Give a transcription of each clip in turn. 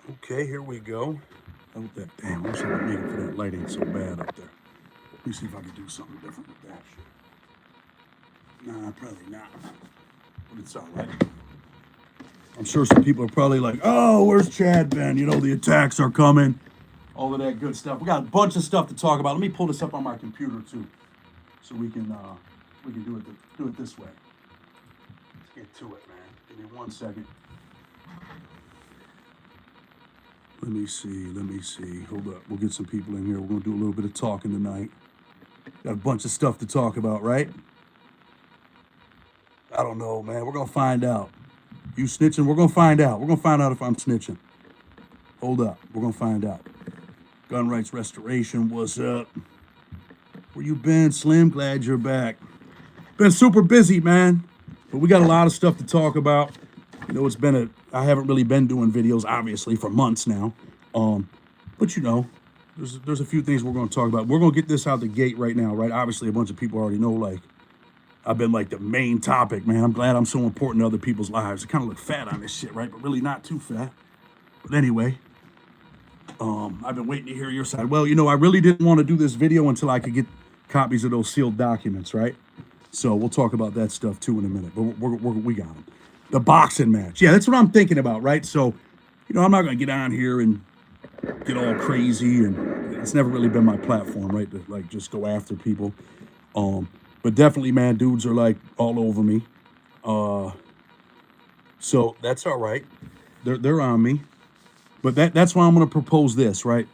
Okay, here we go. I hope that, damn, I wish I could make it for that light ain't so bad up there. Let me see if I can do something different with that shit. Nah, probably not. But it's all right. I'm sure some people are probably like, oh, where's Chad been? You know, the attacks are coming. All of that good stuff. We got a bunch of stuff to talk about. Let me pull this up on my computer too, so we can do it this way. Let's get to it, man. Give me 1 second. Let me see. Let me see. Hold up. We'll get some people in here. We're gonna do a little bit of talking tonight. Got a bunch of stuff to talk about, right? I don't know, man. We're gonna find out. You snitching? We're gonna find out. We're gonna find out if I'm snitching. Hold up. We're gonna find out. Gun rights restoration. What's up? Where you been, Slim? Glad you're back. Been super busy, man. But we got a lot of stuff to talk about. You know, I haven't really been doing videos, obviously, for months now. But you know, there's a few things we're gonna talk about. We're gonna get this out the gate right now, right? Obviously, a bunch of people already know, like, I've been like the main topic, man. I'm glad I'm so important to other people's lives. I kind of look fat on this shit, right? But really not too fat. But anyway, I've been waiting to hear your side. Well, you know, I really didn't want to do this video until I could get copies of those sealed documents, right? So we'll talk about that stuff too in a minute. But we got them. The boxing match. Yeah, that's what I'm thinking about, right? So, you know, I'm not going to get on here and get all crazy. And it's never really been my platform, right? To like just go after people. But definitely, man, dudes are like all over me. So that's all right. They're on me. But that's why I'm going to propose this, right?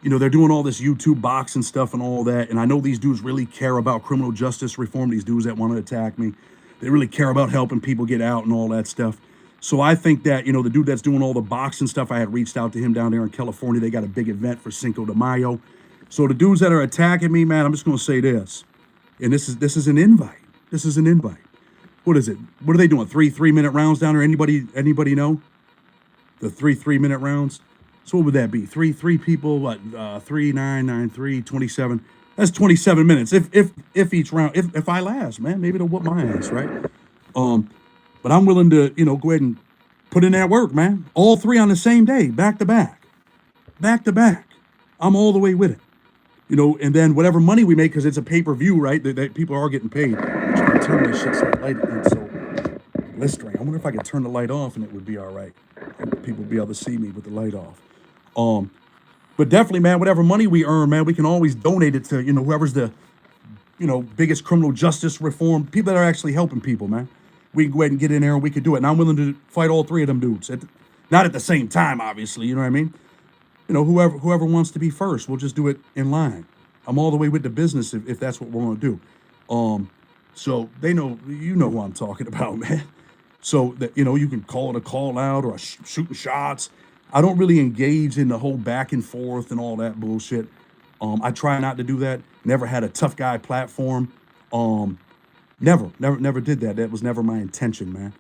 You know, they're doing all this YouTube boxing stuff and all that. And I know these dudes really care about criminal justice reform, these dudes that want to attack me. They really care about helping people get out and all that stuff. So I think that, you know, the dude that's doing all the boxing stuff, I had reached out to him down there in California. They got a big event for Cinco de Mayo. So the dudes that are attacking me, man, I'm just going to say this. And this is an invite. This is an invite. What is it? What are they doing? 3 3-minute rounds down there? Anybody know? The 3 3-minute rounds? So what would that be? Three people, what, 3, 9, 9, 3, 27. That's 27 minutes. If each round, if I last, man, maybe it'll whoop my ass, right? But I'm willing to, you know, go ahead and put in that work, man. All three on the same day, back to back. Back to back. I'm all the way with it. You know, and then whatever money we make, because it's a pay-per-view, right? That people are getting paid. I'm trying to turn this shit so the light isn't so blistering. I wonder if I could turn the light off and it would be all right. People would be able to see me with the light off. But definitely, man, whatever money we earn, man, we can always donate it to, you know, whoever's the, you know, biggest criminal justice reform, people that are actually helping people, man. We can go ahead and get in there and we can do it. And I'm willing to fight all three of them dudes. Not at the same time, obviously, you know what I mean? You know, whoever wants to be first, we'll just do it in line. I'm all the way with the business if that's what we're going to do. So they know, you know who I'm talking about, man. So that, you know, you can call it a call out or shooting shots. I don't really engage in the whole back and forth and all that bullshit. I try not to do that. Never had a tough guy platform. Never did that. That was never my intention, man.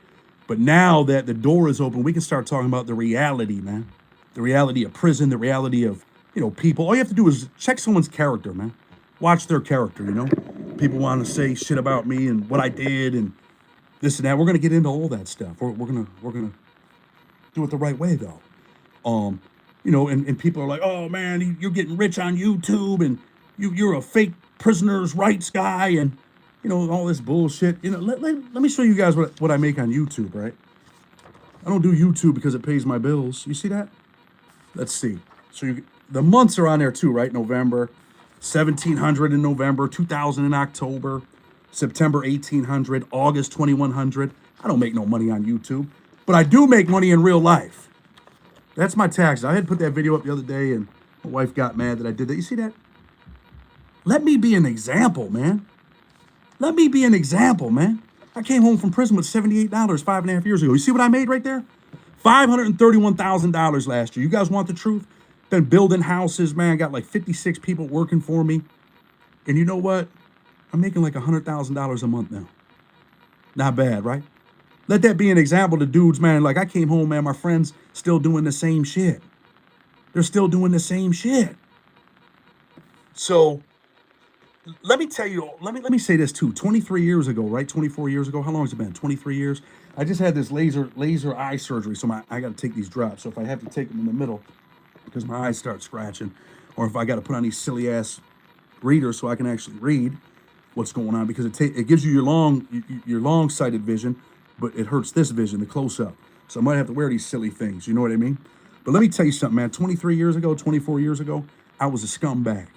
But now that the door is open, we can start talking about the reality, man. The reality of prison, the reality of, you know, people. All you have to do is check someone's character, man. Watch their character, you know. People want to say shit about me and what I did and this and that. We're gonna get into all that stuff. We're gonna do it the right way though. You know, and people are like, oh man, you're getting rich on YouTube and you're a fake prisoners' rights guy and, you know, all this bullshit. You know, let me show you guys what I make on YouTube, right? I don't do YouTube because it pays my bills. You see that? Let's see. So the months are on there too, right? November, 1700 in November, 2000 in October, September 1800, August 2100. I don't make no money on YouTube, but I do make money in real life. That's my taxes. I had put that video up the other day and my wife got mad that I did that. You see that? Let me be an example, man. Let me be an example, man. I came home from prison with $78 5.5 years ago. You see what I made right there? $531,000 last year. You guys want the truth? Been building houses, man. Got like 56 people working for me. And you know what? I'm making like $100,000 a month now. Not bad, right? Let that be an example to dudes, man. Like I came home, man, my friends still doing the same shit. They're still doing the same shit. So let me tell you, let me say this too. 23 years ago, right? 24 years ago, how long has it been? 23 years. I just had this laser eye surgery, so I got to take these drops. So if I have to take them in the middle because my eyes start scratching, or if I got to put on these silly ass readers so I can actually read what's going on, because it gives you your long sighted vision, but it hurts this vision, the close up. So I might have to wear these silly things. You know what I mean? But let me tell you something, man. 23 years ago, 24 years ago, I was a scumbag.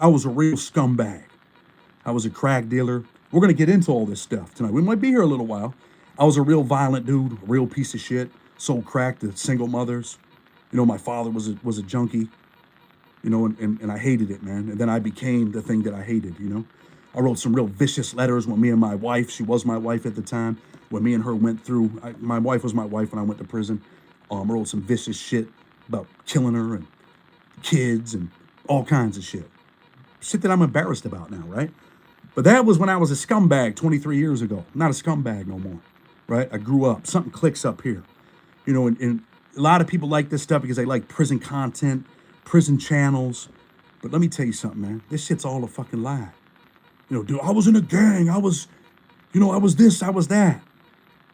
I was a real scumbag. I was a crack dealer. We're going to get into all this stuff tonight. We might be here a little while. I was a real violent dude, a real piece of shit. Sold crack to single mothers. You know, my father was a junkie. You know, and I hated it, man. And then I became the thing that I hated, you know. I wrote some real vicious letters when me and my wife, she was my wife at the time, when me and her went through, my wife was my wife when I went to prison. I wrote some vicious shit about killing her and kids and all kinds of shit. Shit that I'm embarrassed about now, right? But that was when I was a scumbag 23 years ago. Not a scumbag no more, right? I grew up. Something clicks up here. You know, and a lot of people like this stuff because they like prison content, prison channels. But let me tell you something, man. This shit's all a fucking lie. You know, dude, I was in a gang. I was this, I was that.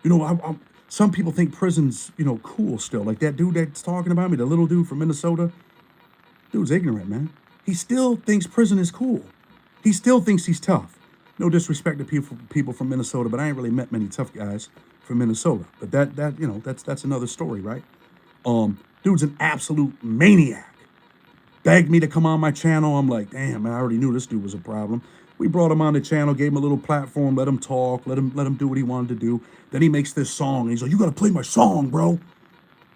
You know, some people think prison's, you know, cool still. Like that dude that's talking about me, the little dude from Minnesota. Dude's ignorant, man. He still thinks prison is cool. He still thinks he's tough. No disrespect to people from Minnesota, but I ain't really met many tough guys from Minnesota. But that you know, that's another story, right? Dude's an absolute maniac. Begged me to come on my channel. I'm like, damn, man, I already knew this dude was a problem. We brought him on the channel, gave him a little platform, let him talk, let him do what he wanted to do. Then he makes this song, and he's like, you gotta play my song, bro.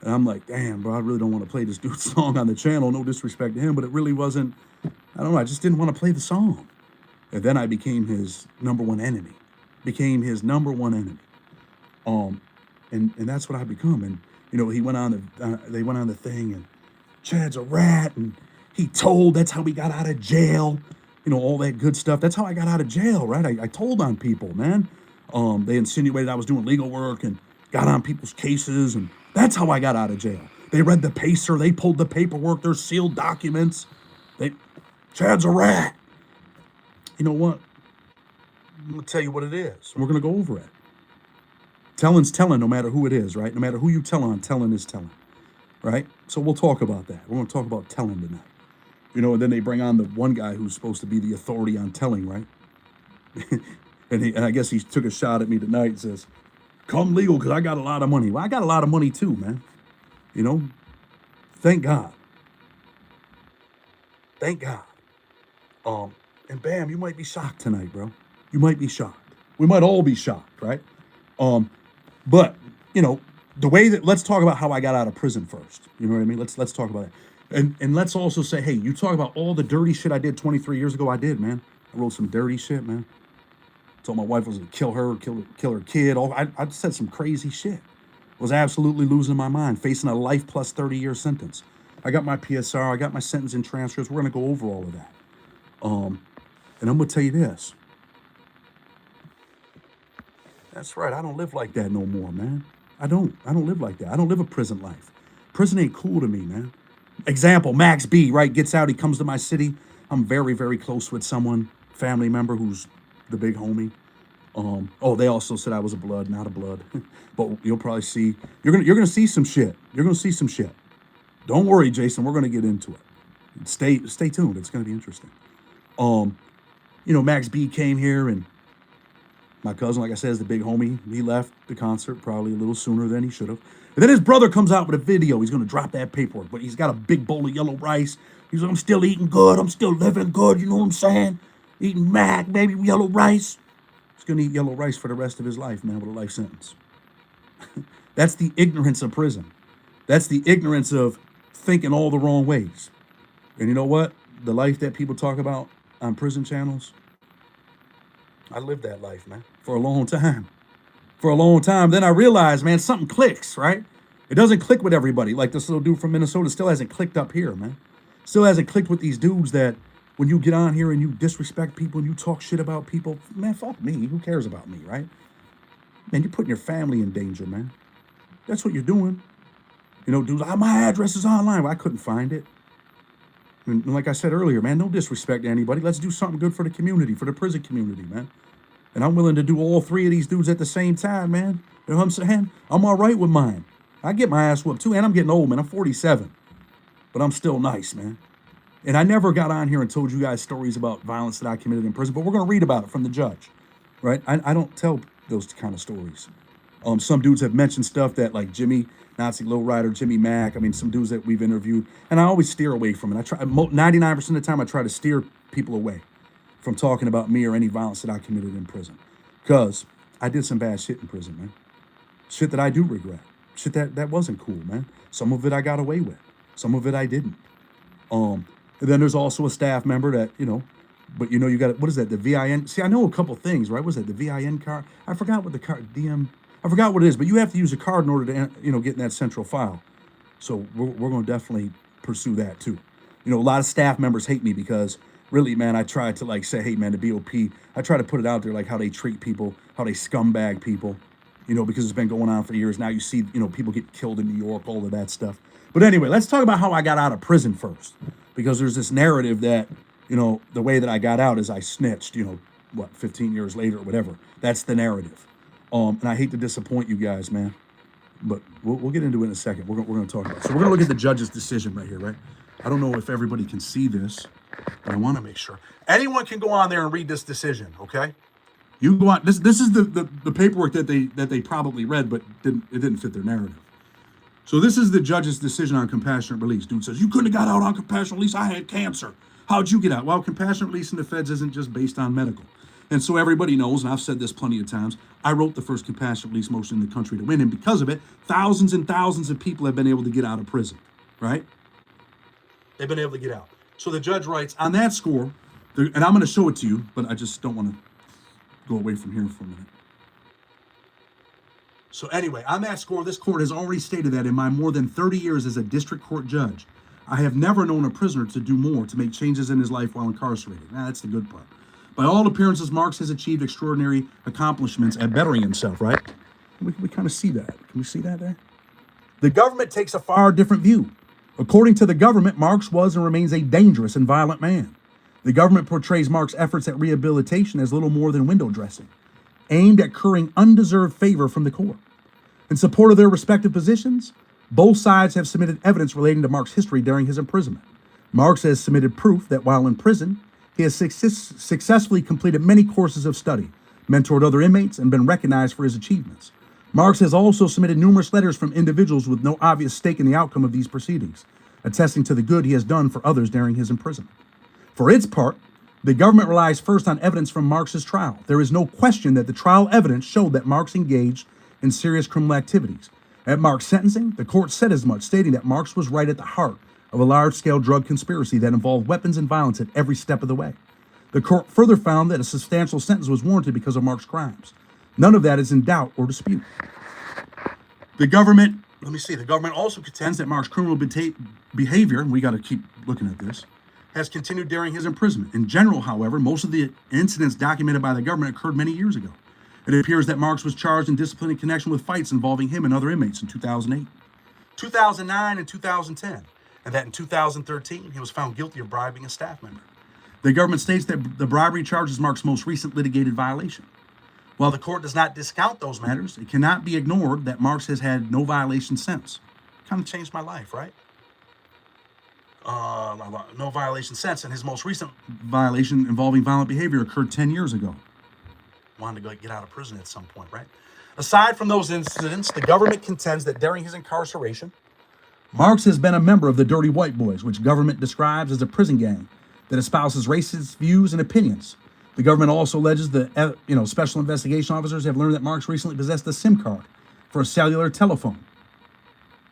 And I'm like, damn, bro, I really don't want to play this dude's song on the channel. No disrespect to him, but it really wasn't, I don't know, I just didn't want to play the song. And then I became his number one enemy. And that's what I become. And, you know, he went on they went on the thing, and Chad's a rat, and he told, that's how he got out of jail. You know, all that good stuff. That's how I got out of jail, right? I told on people, man. They insinuated I was doing legal work and got on people's cases, and that's how I got out of jail. They read the pacer, they pulled the paperwork, there's sealed documents. Chad's a rat. You know what? I'm gonna tell you what it is. We're gonna go over it. Telling's telling no matter who it is, right? No matter who you tell on, telling is telling, right? So we'll talk about that. We're gonna talk about telling tonight. You know, and then they bring on the one guy who's supposed to be the authority on telling, right? and I guess he took a shot at me tonight and says, come legal, because I got a lot of money. Well, I got a lot of money too, man. You know, thank God. Thank God. And bam, you might be shocked tonight, bro. You might be shocked. We might all be shocked, right? But, you know, the way that, let's talk about how I got out of prison first. You know what I mean? Let's talk about it. And let's also say, hey, you talk about all the dirty shit I did 23 years ago. I did, man. I wrote some dirty shit, man. Told my wife I was gonna kill her kid. I said some crazy shit. Was absolutely losing my mind, facing a life plus 30-year sentence. I got my PSR, I got my sentencing transcripts. We're gonna go over all of that. And I'm gonna tell you this. That's right, I don't live like that no more, man. I don't live like that. I don't live a prison life. Prison ain't cool to me, man. Example, Max B, right, gets out, he comes to my city. I'm very, very close with someone, family member who's the big homie. They also said I was a blood, not a blood. But you'll probably see, you're gonna see some shit. You're gonna see some shit. Don't worry, Jason, we're gonna get into it. Stay tuned, it's gonna be interesting. You know, Max B came here, and my cousin, like I said, is the big homie. He left the concert probably a little sooner than he should have. And then his brother comes out with a video. He's going to drop that paperwork, but he's got a big bowl of yellow rice. He's like, I'm still eating good. I'm still living good. You know what I'm saying? Eating mac, baby, yellow rice. He's going to eat yellow rice for the rest of his life, man, with a life sentence. That's the ignorance of prison. That's the ignorance of thinking all the wrong ways. And you know what? The life that people talk about on prison channels, I lived that life, man, for a long time. For a long time. Then I realized, man, something clicks, right? It doesn't click with everybody. Like this little dude from Minnesota still hasn't clicked up here, man. Still hasn't clicked with these dudes that when you get on here and you disrespect people and you talk shit about people, man, fuck me. Who cares about me, right? Man, you're putting your family in danger, man. That's what you're doing. You know, dudes, my address is online. Well, I couldn't find it. And like I said earlier, man, no disrespect to anybody. Let's do something good for the community, for the prison community, man. And I'm willing to do all three of these dudes at the same time, man. You know what I'm saying? I'm all right with mine. I get my ass whooped too, and I'm getting old, man. I'm 47, but I'm still nice, man. And I never got on here and told you guys stories about violence that I committed in prison, but we're going to read about it from the judge, right? I don't tell those kind of stories. Some dudes have mentioned stuff that like Jimmy, Nazi Lowrider, Jimmy Mack. I mean, some dudes that we've interviewed, and I always steer away from it. I try 99% of the time I try to steer people away from talking about me or any violence that I committed in prison, because I did some bad shit in prison, man. Shit that I do regret. Shit that wasn't cool, man. Some of it I got away with. Some of it I didn't. And then there's also a staff member that, but you got, what is that? The VIN. See, I know a couple things, right? Was that the VIN card? I forgot what the card, I forgot what it is, but you have to use a card in order to, get in that central file. So we're going to definitely pursue that too. A lot of staff members hate me because really, man, I try to like say, hey man, the BOP, I try to put it out there, like how they treat people, how they scumbag people, because it's been going on for years. Now you see, people get killed in New York, all of that stuff. But anyway, let's talk about how I got out of prison first, because there's this narrative that, the way that I got out is I snitched, 15 years later or whatever. That's the narrative. And I hate to disappoint you guys, man, but we'll get into it in a second. We're going to talk about it. So we're going to look at the judge's decision right here, right? I don't know if everybody can see this, but I want to make sure. Anyone can go on there and read this decision, okay? You go on. This is the paperwork that they probably read, but it didn't fit their narrative. So this is the judge's decision on compassionate release. Dude says, you couldn't have got out on compassionate release. I had cancer. How'd you get out? Well, compassionate release in the feds isn't just based on medical. And so everybody knows, and I've said this plenty of times, I wrote the first compassionate release motion in the country to win. And because of it, thousands and thousands of people have been able to get out of prison, right? They've been able to get out. So the judge writes, on that score, and I'm going to show it to you, but I just don't want to go away from here for a minute. So anyway, on that score, this court has already stated that in my more than 30 years as a district court judge, I have never known a prisoner to do more to make changes in his life while incarcerated. Now, that's the good part. By all appearances, Marks has achieved extraordinary accomplishments at bettering himself, right? We kind of see that. Can we see that there? The government takes a far different view. According to the government, Marks was and remains a dangerous and violent man. The government portrays Marks' efforts at rehabilitation as little more than window dressing, aimed at currying undeserved favor from the court. In support of their respective positions, both sides have submitted evidence relating to Marks' history during his imprisonment. Marks has submitted proof that while in prison, he has successfully completed many courses of study, mentored other inmates, and been recognized for his achievements. Marks has also submitted numerous letters from individuals with no obvious stake in the outcome of these proceedings, attesting to the good he has done for others during his imprisonment. For its part, the government relies first on evidence from Marks' trial. There is no question that the trial evidence showed that Marks engaged in serious criminal activities. At Marks' sentencing, the court said as much, stating that Marks was right at the heart of a large-scale drug conspiracy that involved weapons and violence at every step of the way. The court further found that a substantial sentence was warranted because of Marks' crimes. None of that is in doubt or dispute. The government also contends that Marks' criminal behavior, and we got to keep looking at this, has continued during his imprisonment. In general, however, most of the incidents documented by the government occurred many years ago. It appears that Marks was charged and disciplined in connection with fights involving him and other inmates in 2008, 2009, and 2010, and that in 2013, he was found guilty of bribing a staff member. The government states that the bribery charge is Marks' most recent litigated violation. While the court does not discount those matters, it cannot be ignored that Marks has had no violation since. Kind of changed my life, right? No violation since, and his most recent violation involving violent behavior occurred 10 years ago. Wanted to go get out of prison at some point, right? Aside from those incidents, the government contends that during his incarceration, Marks has been a member of the Dirty White Boys, which government describes as a prison gang that espouses racist views and opinions. The government also alleges that special investigation officers have learned that Marks recently possessed a SIM card for a cellular telephone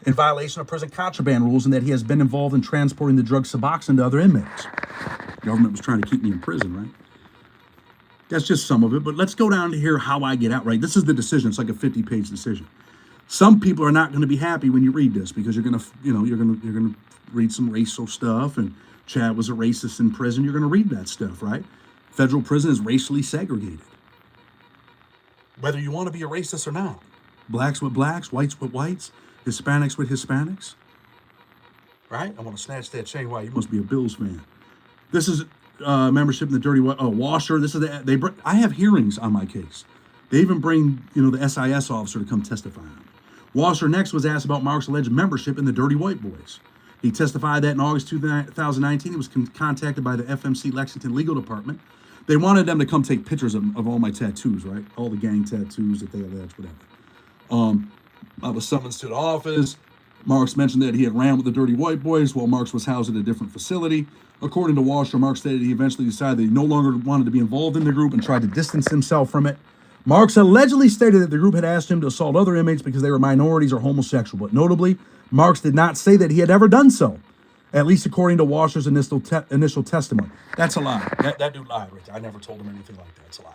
in violation of prison contraband rules, and that he has been involved in transporting the drug Suboxone to other inmates. The government was trying to keep me in prison, right? That's just some of it, but let's go down to here how I get out, right? This is the decision. It's like a 50-page decision. Some people are not going to be happy when you read this because you're going to read some racial stuff, and Chad was a racist in prison. You're going to read that stuff, right? Federal prison is racially segregated. Whether you want to be a racist or not. Blacks with blacks, whites with whites, Hispanics with Hispanics. Right? I want to snatch that chain. Why? You must be a Bills fan. This is membership in the dirty washer. This is I have hearings on my case. They even bring the SIS officer to come testify on it. Washer next was asked about Mark's alleged membership in the Dirty White Boys. He testified that in August 2019, he was contacted by the FMC Lexington Legal Department. They wanted them to come take pictures of all my tattoos, right? All the gang tattoos that they allege, whatever. I was summoned to the office. Marks mentioned that he had ran with the Dirty White Boys while Marks was housed at a different facility. According to Washer, Marks stated he eventually decided that he no longer wanted to be involved in the group and tried to distance himself from it. Marks allegedly stated that the group had asked him to assault other inmates because they were minorities or homosexual, but notably, Marks did not say that he had ever done so, at least according to Washer's initial testimony. That's a lie. That dude lied, Rich. I never told him anything like that. It's a lie.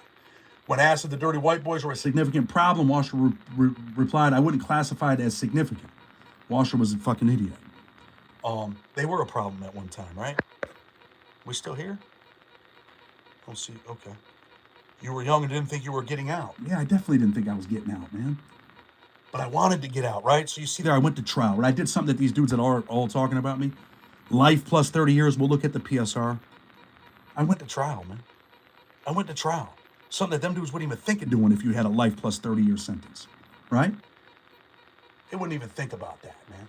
When asked if the Dirty White Boys were a significant problem, Washer replied, I wouldn't classify it as significant. Washer was a fucking idiot. They were a problem at one time, right? We still here? Don't see. Okay. You were young and didn't think you were getting out. Yeah, I definitely didn't think I was getting out, man. But I wanted to get out, right? So you see there, I went to trial, right? I did something that these dudes that are all talking about me. Life plus 30 years. We'll look at the PSR. I went to trial, man. I went to trial. Something that them dudes wouldn't even think of doing if you had a life plus 30-year sentence, right? They wouldn't even think about that, man.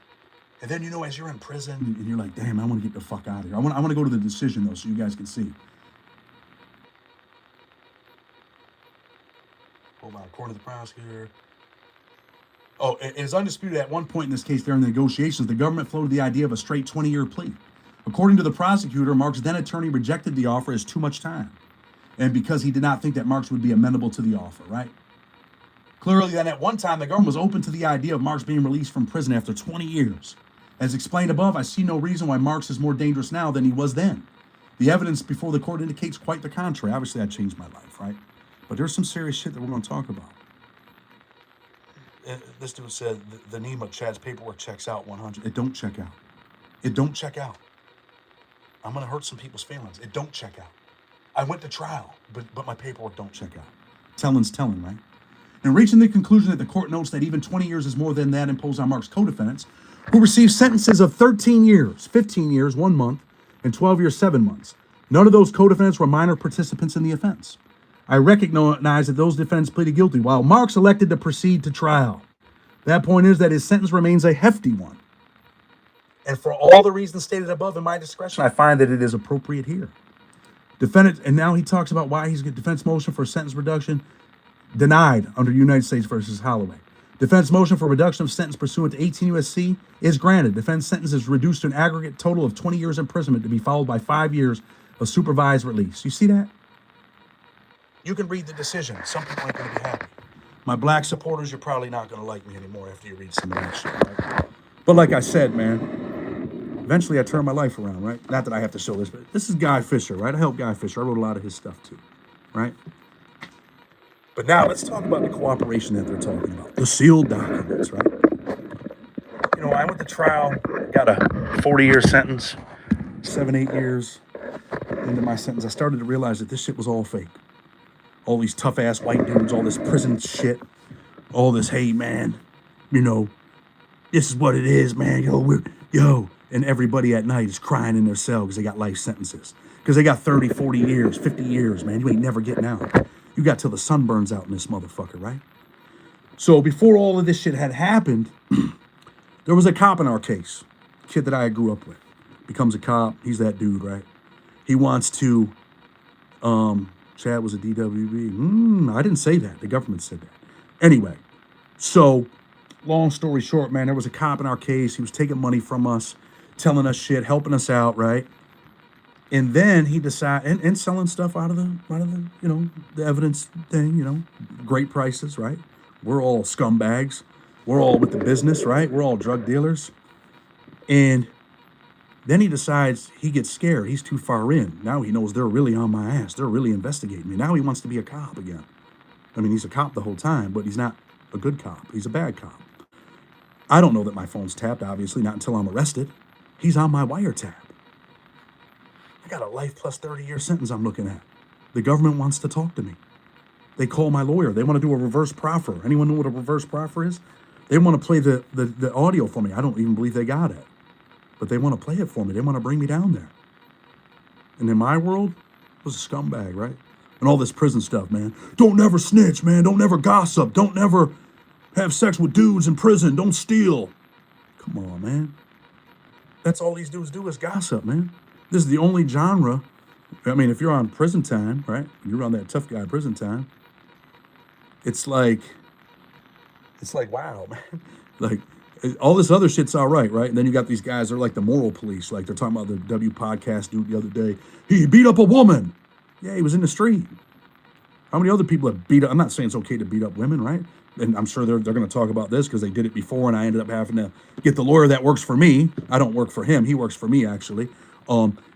And then, as you're in prison, and you're like, damn, I want to get the fuck out of here. I want to go to the decision, though, so you guys can see. Hold on, according to the prosecutor. Oh, it is undisputed at one point in this case during the negotiations, the government floated the idea of a straight 20-year plea. According to the prosecutor, Mark's then attorney rejected the offer as too much time. And because he did not think that Marks would be amenable to the offer, right? Clearly, then, at one time, the government was open to the idea of Marks being released from prison after 20 years. As explained above, I see no reason why Marks is more dangerous now than he was then. The evidence before the court indicates quite the contrary. Obviously, I changed my life, right? But there's some serious shit that we're going to talk about. This dude said the NEMA Chad's paperwork checks out 100. It don't check out. It don't check out. I'm going to hurt some people's feelings. It don't check out. I went to trial, but my paperwork don't check out. Telling's telling, right? And reaching the conclusion that the court notes that even 20 years is more than that imposed on Mark's co-defendants, who received sentences of 13 years, 15 years, 1 month, and 12 years, 7 months. None of those co-defendants were minor participants in the offense. I recognize that those defendants pleaded guilty, while Marks elected to proceed to trial. That point is that his sentence remains a hefty one. And for all the reasons stated above in my discretion, I find that it is appropriate here. Defendant, and now he talks about why he's got defense motion for sentence reduction denied under United States versus Holloway. Defense motion for reduction of sentence pursuant to 18 U.S.C. is granted. Defense sentence is reduced to an aggregate total of 20 years imprisonment to be followed by 5 years of supervised release. You see that? You can read the decision. Some people ain't going to be happy. My black supporters, you're probably not going to like me anymore after you read some of that shit, right? But like I said, man, eventually I turned my life around, right? Not that I have to show this, but this is Guy Fisher, right? I helped Guy Fisher. I wrote a lot of his stuff too, right? But now let's talk about the cooperation that they're talking about. The sealed documents, right? I went to trial, got a 40-year sentence, 7-8 years into my sentence. I started to realize that this shit was all fake. All these tough-ass white dudes, all this prison shit, all this, hey, man, this is what it is, man. And everybody at night is crying in their cell because they got life sentences. Because they got 30, 40 years, 50 years, man. You ain't never getting out. You got till the sun burns out in this motherfucker, right? So before all of this shit had happened, there was a cop in our case, a kid that I grew up with. Becomes a cop. He's that dude, right? He wants to, Chad was a DWB. I didn't say that. The government said that. Anyway, so long story short, man, there was a cop in our case. He was taking money from us, telling us shit, helping us out, right? And then he decided, and selling stuff out of the, the evidence thing, great prices, right? We're all scumbags. We're all with the business, right? We're all drug dealers. And then he decides, he gets scared. He's too far in. Now he knows they're really on my ass. They're really investigating me. Now he wants to be a cop again. I mean, he's a cop the whole time, but he's not a good cop. He's a bad cop. I don't know that my phone's tapped, obviously, not until I'm arrested. He's on my wiretap. I got a life plus 30-year sentence I'm looking at. The government wants to talk to me. They call my lawyer. They want to do a reverse proffer. Anyone know what a reverse proffer is? They want to play the audio for me. I don't even believe they got it. But they want to play it for me. They want to bring me down there. And in my world, it was a scumbag, right? And all this prison stuff, man. Don't never snitch, man. Don't never gossip. Don't never have sex with dudes in prison. Don't steal. Come on, man. That's all these dudes do is gossip, man. This is the only genre. I mean, if you're on prison time, right? You're on that tough guy prison time. It's like wow, man. Like all this other shit's all right, right? And then you got these guys, they're like the moral police. Like they're talking about the W podcast dude the other day. He beat up a woman. Yeah, he was in the street. How many other people have beat up? I'm not saying it's okay to beat up women, right? And I'm sure they're going to talk about this because they did it before, and I ended up having to get the lawyer that works for me. I don't work for him. He works for me, actually.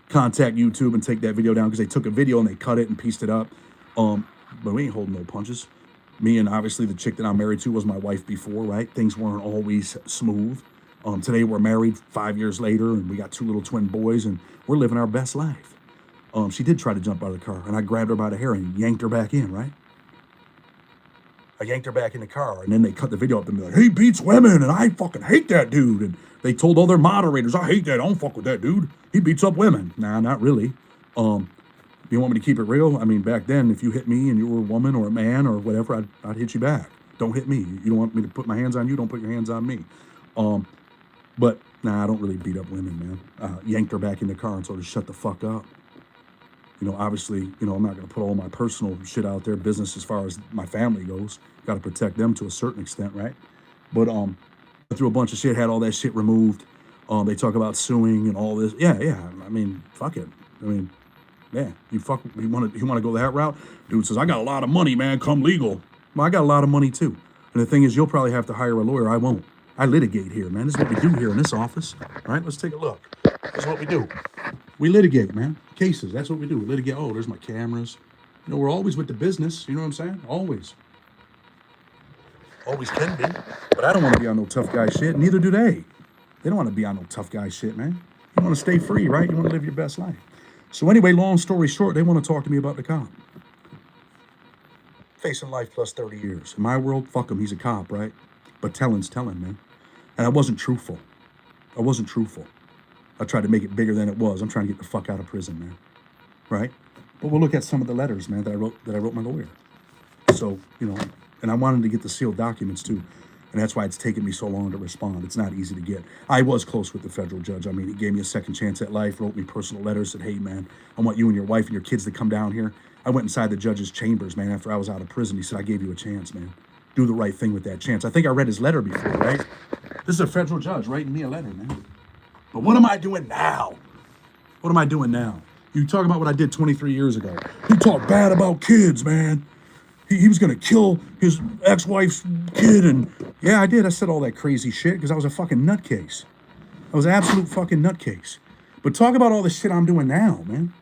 Contact YouTube and take that video down because they took a video and they cut it and pieced it up. But we ain't holding no punches. Me and obviously the chick that I'm married to was my wife before, right? Things weren't always smooth. Today we're married 5 years later, and we got 2 little twin boys, and we're living our best life. She did try to jump out of the car, and I grabbed her by the hair and yanked her back in, right? I yanked her back in the car, and then they cut the video up and be like, he beats women, and I fucking hate that dude. And they told all their moderators, I hate that. I don't fuck with that dude. He beats up women. Nah, not really. You want me to keep it real? I mean, back then, if you hit me and you were a woman or a man or whatever, I'd hit you back. Don't hit me. You don't want me to put my hands on you? Don't put your hands on me. But, nah, I don't really beat up women, man. Yanked her back in the car and told her to shut the fuck up. You know, obviously, you know, I'm not going to put all my personal shit out there, business as far as my family goes. Got to protect them to a certain extent, right? But through a bunch of shit, had all that shit removed. They talk about suing and all this. Yeah. I mean, fuck it. I mean, yeah, you want to go that route? Dude says, I got a lot of money, man. Come legal. Well, I got a lot of money too. And the thing is, you'll probably have to hire a lawyer. I won't. I litigate here, man. This is what we do here in this office. All right, let's take a look. This is what we do. We litigate, man. Cases. That's what we do. We litigate. Oh, there's my cameras. You know, we're always with the business. You know what I'm saying? Always. Always can be. But I don't want to be on no tough guy shit. Neither do they. They don't want to be on no tough guy shit, man. You want to stay free, right? You want to live your best life. So anyway, long story short, they want to talk to me about the cop. Facing life plus 30 years. In my world, fuck him. He's a cop, right? But telling's telling, man. And I wasn't truthful. I tried to make it bigger than it was. I'm trying to get the fuck out of prison, man. Right? But we'll look at some of the letters, man, that I wrote my lawyer. So, you know, and I wanted to get the sealed documents too. And that's why it's taken me so long to respond. It's not easy to get. I was close with the federal judge. I mean, he gave me a second chance at life, wrote me personal letters, said, hey, man, I want you and your wife and your kids to come down here. I went inside the judge's chambers, man, after I was out of prison. He said, I gave you a chance, man. Do the right thing with that chance. I think I read his letter before, right? This is a federal judge writing me a letter, man. But what am I doing now? What am I doing now? You talk about what I did 23 years ago. He talked bad about kids, man. He was going to kill his ex-wife's kid. And yeah, I did. I said all that crazy shit because I was a fucking nutcase. I was an absolute fucking nutcase. But talk about all the shit I'm doing now, man.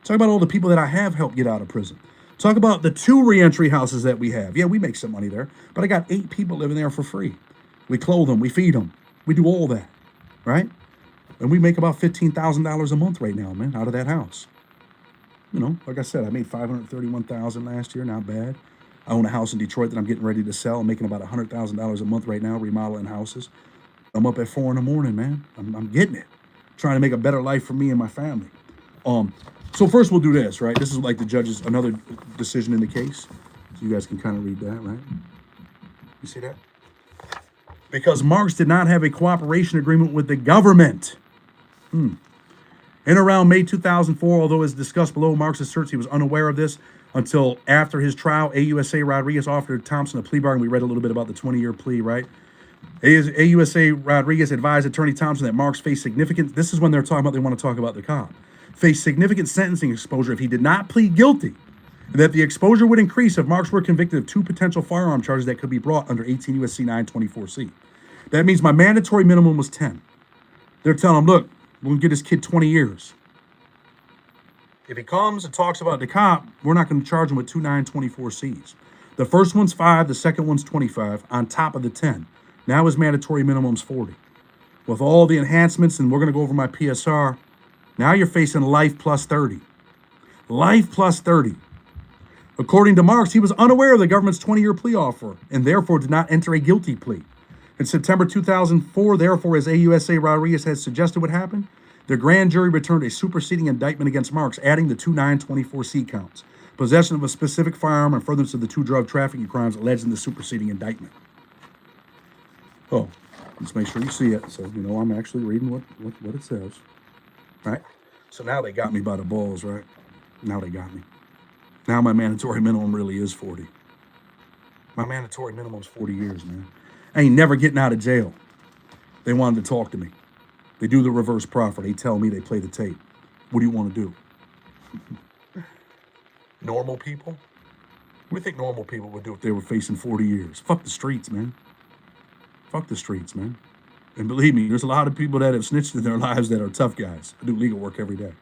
Talk about all the people that I have helped get out of prison. Talk about the 2 reentry houses that we have. Yeah, we make some money there. But I got 8 people living there for free. We clothe them. We feed them. We do all that, right? And we make about $15,000 a month right now, man, out of that house. You know, like I said, I made $531,000 last year. Not bad. I own a house in Detroit that I'm getting ready to sell. I'm making about $100,000 a month right now, remodeling houses. I'm up at 4 in the morning, man. I'm getting it. Trying to make a better life for me and my family. So first we'll do this, right? This is like the judge's, another decision in the case. So you guys can kind of read that, right? You see that? Because Marks did not have a cooperation agreement with the government. In around May 2004, although as discussed below, Marks asserts he was unaware of this until after his trial. AUSA Rodriguez offered Thompson a plea bargain. We read a little bit about the 20-year plea, right? AUSA Rodriguez advised Attorney Thompson that Marks faced significant, this is when they're talking about, they want to talk about the cop, faced significant sentencing exposure if he did not plead guilty, and that the exposure would increase if Marks were convicted of 2 potential firearm charges that could be brought under 18 U.S.C. 924C. That means my mandatory minimum was 10. They're telling him, look, we're going to get this kid 20 years. If he comes and talks about the cop, we're not going to charge him with 2 924Cs. The first one's 5, the second one's 25, on top of the 10. Now his mandatory minimum's 40. With all the enhancements, and we're going to go over my PSR, now you're facing life plus 30. Life plus 30. According to Marks, he was unaware of the government's 20-year plea offer and therefore did not enter a guilty plea. In September 2004, therefore, as AUSA Rodriguez had suggested would happen, The grand jury returned a superseding indictment against Marks, adding the two 924C counts: possession of a specific firearm and furtherance of the two drug trafficking crimes alleged in the superseding indictment. Oh, let's make sure you see it, so you know I'm actually reading what it says. Right? So now they got me by the balls, right? Now they got me. Now my mandatory minimum really is 40. My mandatory minimum is 40 years, man. I ain't never getting out of jail. They wanted to talk to me. They do the reverse proffer. They tell me, they play the tape. What do you want to do? Normal people? What do you think normal people would do if they were facing 40 years? Fuck the streets, man. Fuck the streets, man. And believe me, there's a lot of people that have snitched in their lives that are tough guys. I do legal work every day.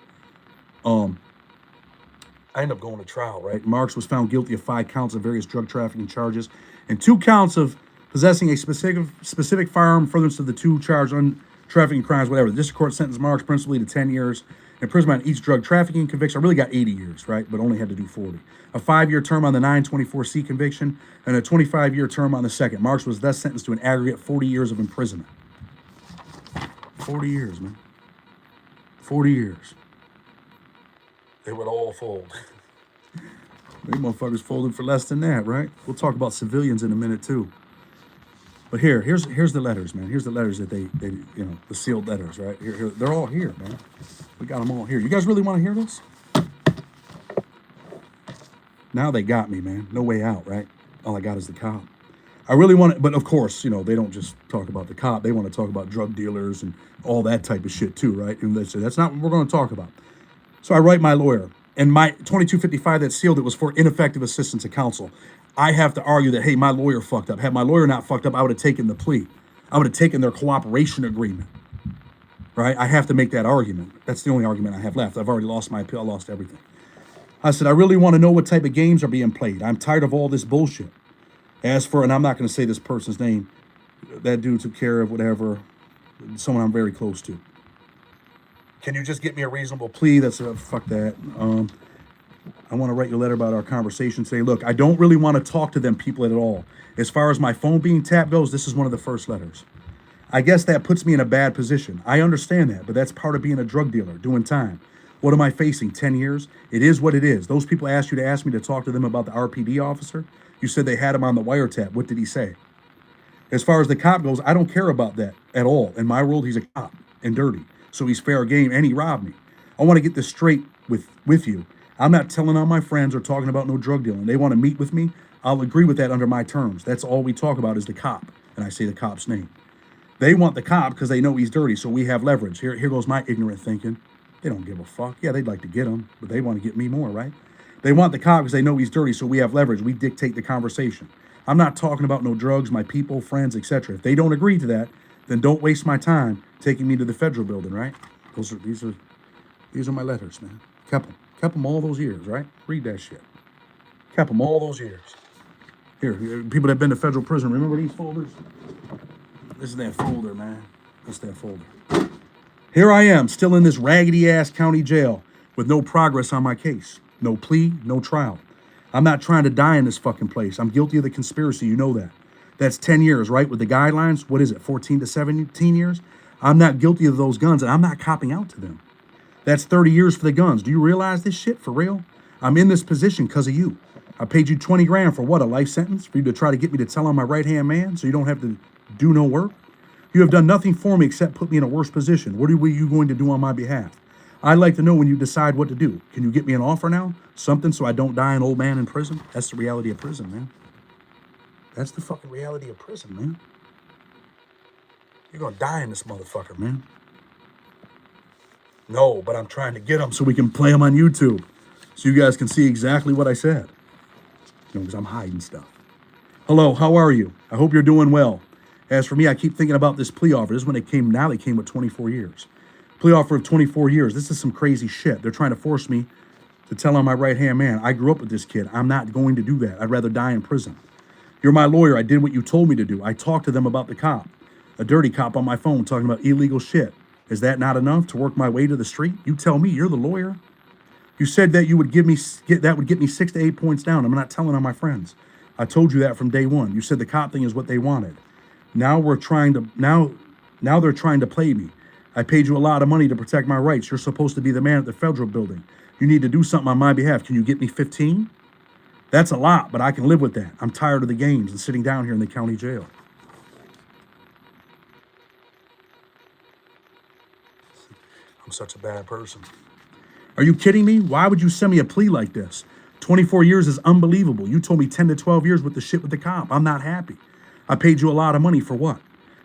I ended up going to trial, right? Marks was found guilty of 5 counts of various drug trafficking charges and 2 counts of possessing a specific firearm, furtherance of the 2 charged on trafficking crimes, whatever. The district court sentenced Marks principally to 10 years imprisonment on each drug trafficking conviction. I really got 80 years, right? But only had to do 40. A 5-year term on the 924C conviction and a 25-year term on the second. Marks was thus sentenced to an aggregate 40 years of imprisonment. 40 years, man. 40 years. They would all fold. They motherfuckers folded for less than that, right? We'll talk about civilians in a minute too. But here's the letters, man. Here's the letters that they you know, the sealed letters, right? Here, they're all here, man. We got them all here. You guys really want to hear this? Now they got me, man. No way out, right? All I got is the cop. I really want to, but of course, you know, they don't just talk about the cop. They want to talk about drug dealers and all that type of shit too, right? And they say, that's not what we're going to talk about. So I write my lawyer, and my 2255 that sealed it was for ineffective assistance of counsel. I have to argue that, hey, my lawyer fucked up. Had my lawyer not fucked up, I would have taken the plea. I would have taken their cooperation agreement, right? I have to make that argument. That's the only argument I have left. I've already lost my appeal. I lost everything. I said, I really want to know what type of games are being played. I'm tired of all this bullshit. As for, and I'm not going to say this person's name, that dude took care of whatever, someone I'm very close to. Can you just get me a reasonable plea? That's fuck that. I want to write you a letter about our conversation today. Look, I don't really want to talk to them people at all. As far as my phone being tapped goes, this is one of the first letters. I guess that puts me in a bad position. I understand that, but that's part of being a drug dealer, doing time. What am I facing, 10 years? It is what it is. Those people asked you to ask me to talk to them about the RPD officer. You said they had him on the wiretap. What did he say? As far as the cop goes, I don't care about that at all. In my world, he's a cop and dirty. So he's fair game, and he robbed me. I want to get this straight with you. I'm not telling on my friends or talking about no drug dealing. They want to meet with me. I'll agree with that under my terms. That's all we talk about is the cop. And I say the cop's name. They want the cop because they know he's dirty, so we have leverage. Here goes my ignorant thinking. They don't give a fuck. Yeah, they'd like to get him, but they want to get me more, right? They want the cop because they know he's dirty, so we have leverage. We dictate the conversation. I'm not talking about no drugs, my people, friends, etc. If they don't agree to that, then don't waste my time taking me to the federal building, right? These are my letters, man. Kept them all those years, right? Read that shit. Kept them all those years. Here, people that have been to federal prison, remember these folders? This is that folder, man. That's that folder. Here I am, still in this raggedy-ass county jail with no progress on my case. No plea, no trial. I'm not trying to die in this fucking place. I'm guilty of the conspiracy, you know that. That's 10 years, right? With the guidelines, what is it, 14 to 17 years? I'm not guilty of those guns, and I'm not copping out to them. That's 30 years for the guns. Do you realize this shit, for real? I'm in this position because of you. I paid you 20 grand for what, a life sentence? For you to try to get me to tell on my right-hand man so you don't have to do no work? You have done nothing for me except put me in a worse position. What are you going to do on my behalf? I'd like to know when you decide what to do. Can you get me an offer now? Something so I don't die an old man in prison? That's the reality of prison, man. That's the fucking reality of prison, man. You're going to die in this motherfucker, man. No, but I'm trying to get them so we can play them on YouTube. So you guys can see exactly what I said. You know, because I'm hiding stuff. Hello, how are you? I hope you're doing well. As for me, I keep thinking about this plea offer. This is when it came, now they came with 24 years. Plea offer of 24 years. This is some crazy shit. They're trying to force me to tell on my right-hand man. I grew up with this kid. I'm not going to do that. I'd rather die in prison. You're my lawyer. I did what you told me to do. I talked to them about the cop. A dirty cop on my phone talking about illegal shit. Is that not enough to work my way to the street? You tell me, you're the lawyer. You said that you would get me 6 to 8 points down. I'm not telling on my friends. I told you that from day one. You said the cop thing is what they wanted. Now they're trying to play me. I paid you a lot of money to protect my rights. You're supposed to be the man at the federal building. You need to do something on my behalf. Can you get me 15? That's a lot, but I can live with that. I'm tired of the games and sitting down here in the county jail. I'm such a bad person. Are you kidding me? Why would you send me a plea like this? 24 years is unbelievable. You told me 10 to 12 years with the shit with the cop. I'm not happy. I paid you a lot of money for what?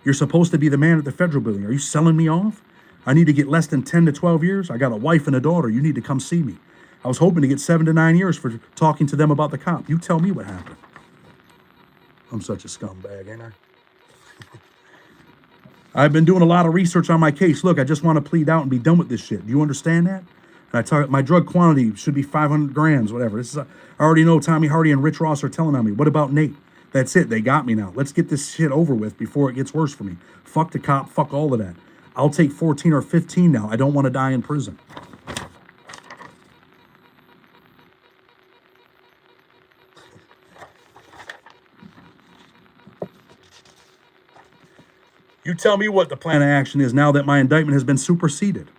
You're supposed to be the man at the federal building. Are you selling me off? I need to get less than 10 to 12 years. I got a wife and a daughter. You need to come see me. I was hoping to get 7 to 9 years for talking to them about the cop. You tell me what happened. I'm such a scumbag, ain't I? I've been doing a lot of research on my case. Look, I just want to plead out and be done with this shit. Do you understand that? And I tell my drug quantity should be 500 grams, whatever. This is I already know Tommy Hardy and Rich Ross are telling on me. What about Nate? That's it. They got me now. Let's get this shit over with before it gets worse for me. Fuck the cop. Fuck all of that. I'll take 14 or 15 now. I don't want to die in prison. You tell me what the plan of action is now that my indictment has been superseded.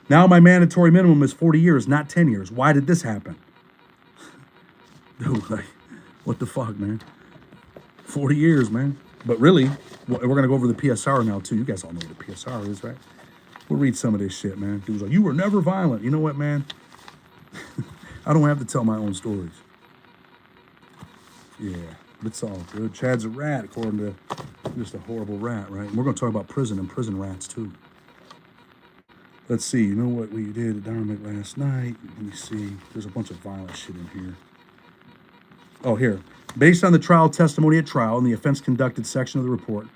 Now my mandatory minimum is 40 years, not 10 years. Why did this happen? Dude, like, what the fuck, man? 40 years, man. But really, we're going to go over the PSR now, too. You guys all know what the PSR is, right? We'll read some of this shit, man. Dude's like, you were never violent. You know what, man? I don't have to tell my own stories. Yeah, it's all good. Chad's a rat, according to just a horrible rat, right? And we're going to talk about prison and prison rats, too. Let's see. You know what we did at Dynamite last night? Let me see. There's a bunch of violent shit in here. Oh, here. Based on the trial testimony at trial and the offense conducted section of the report,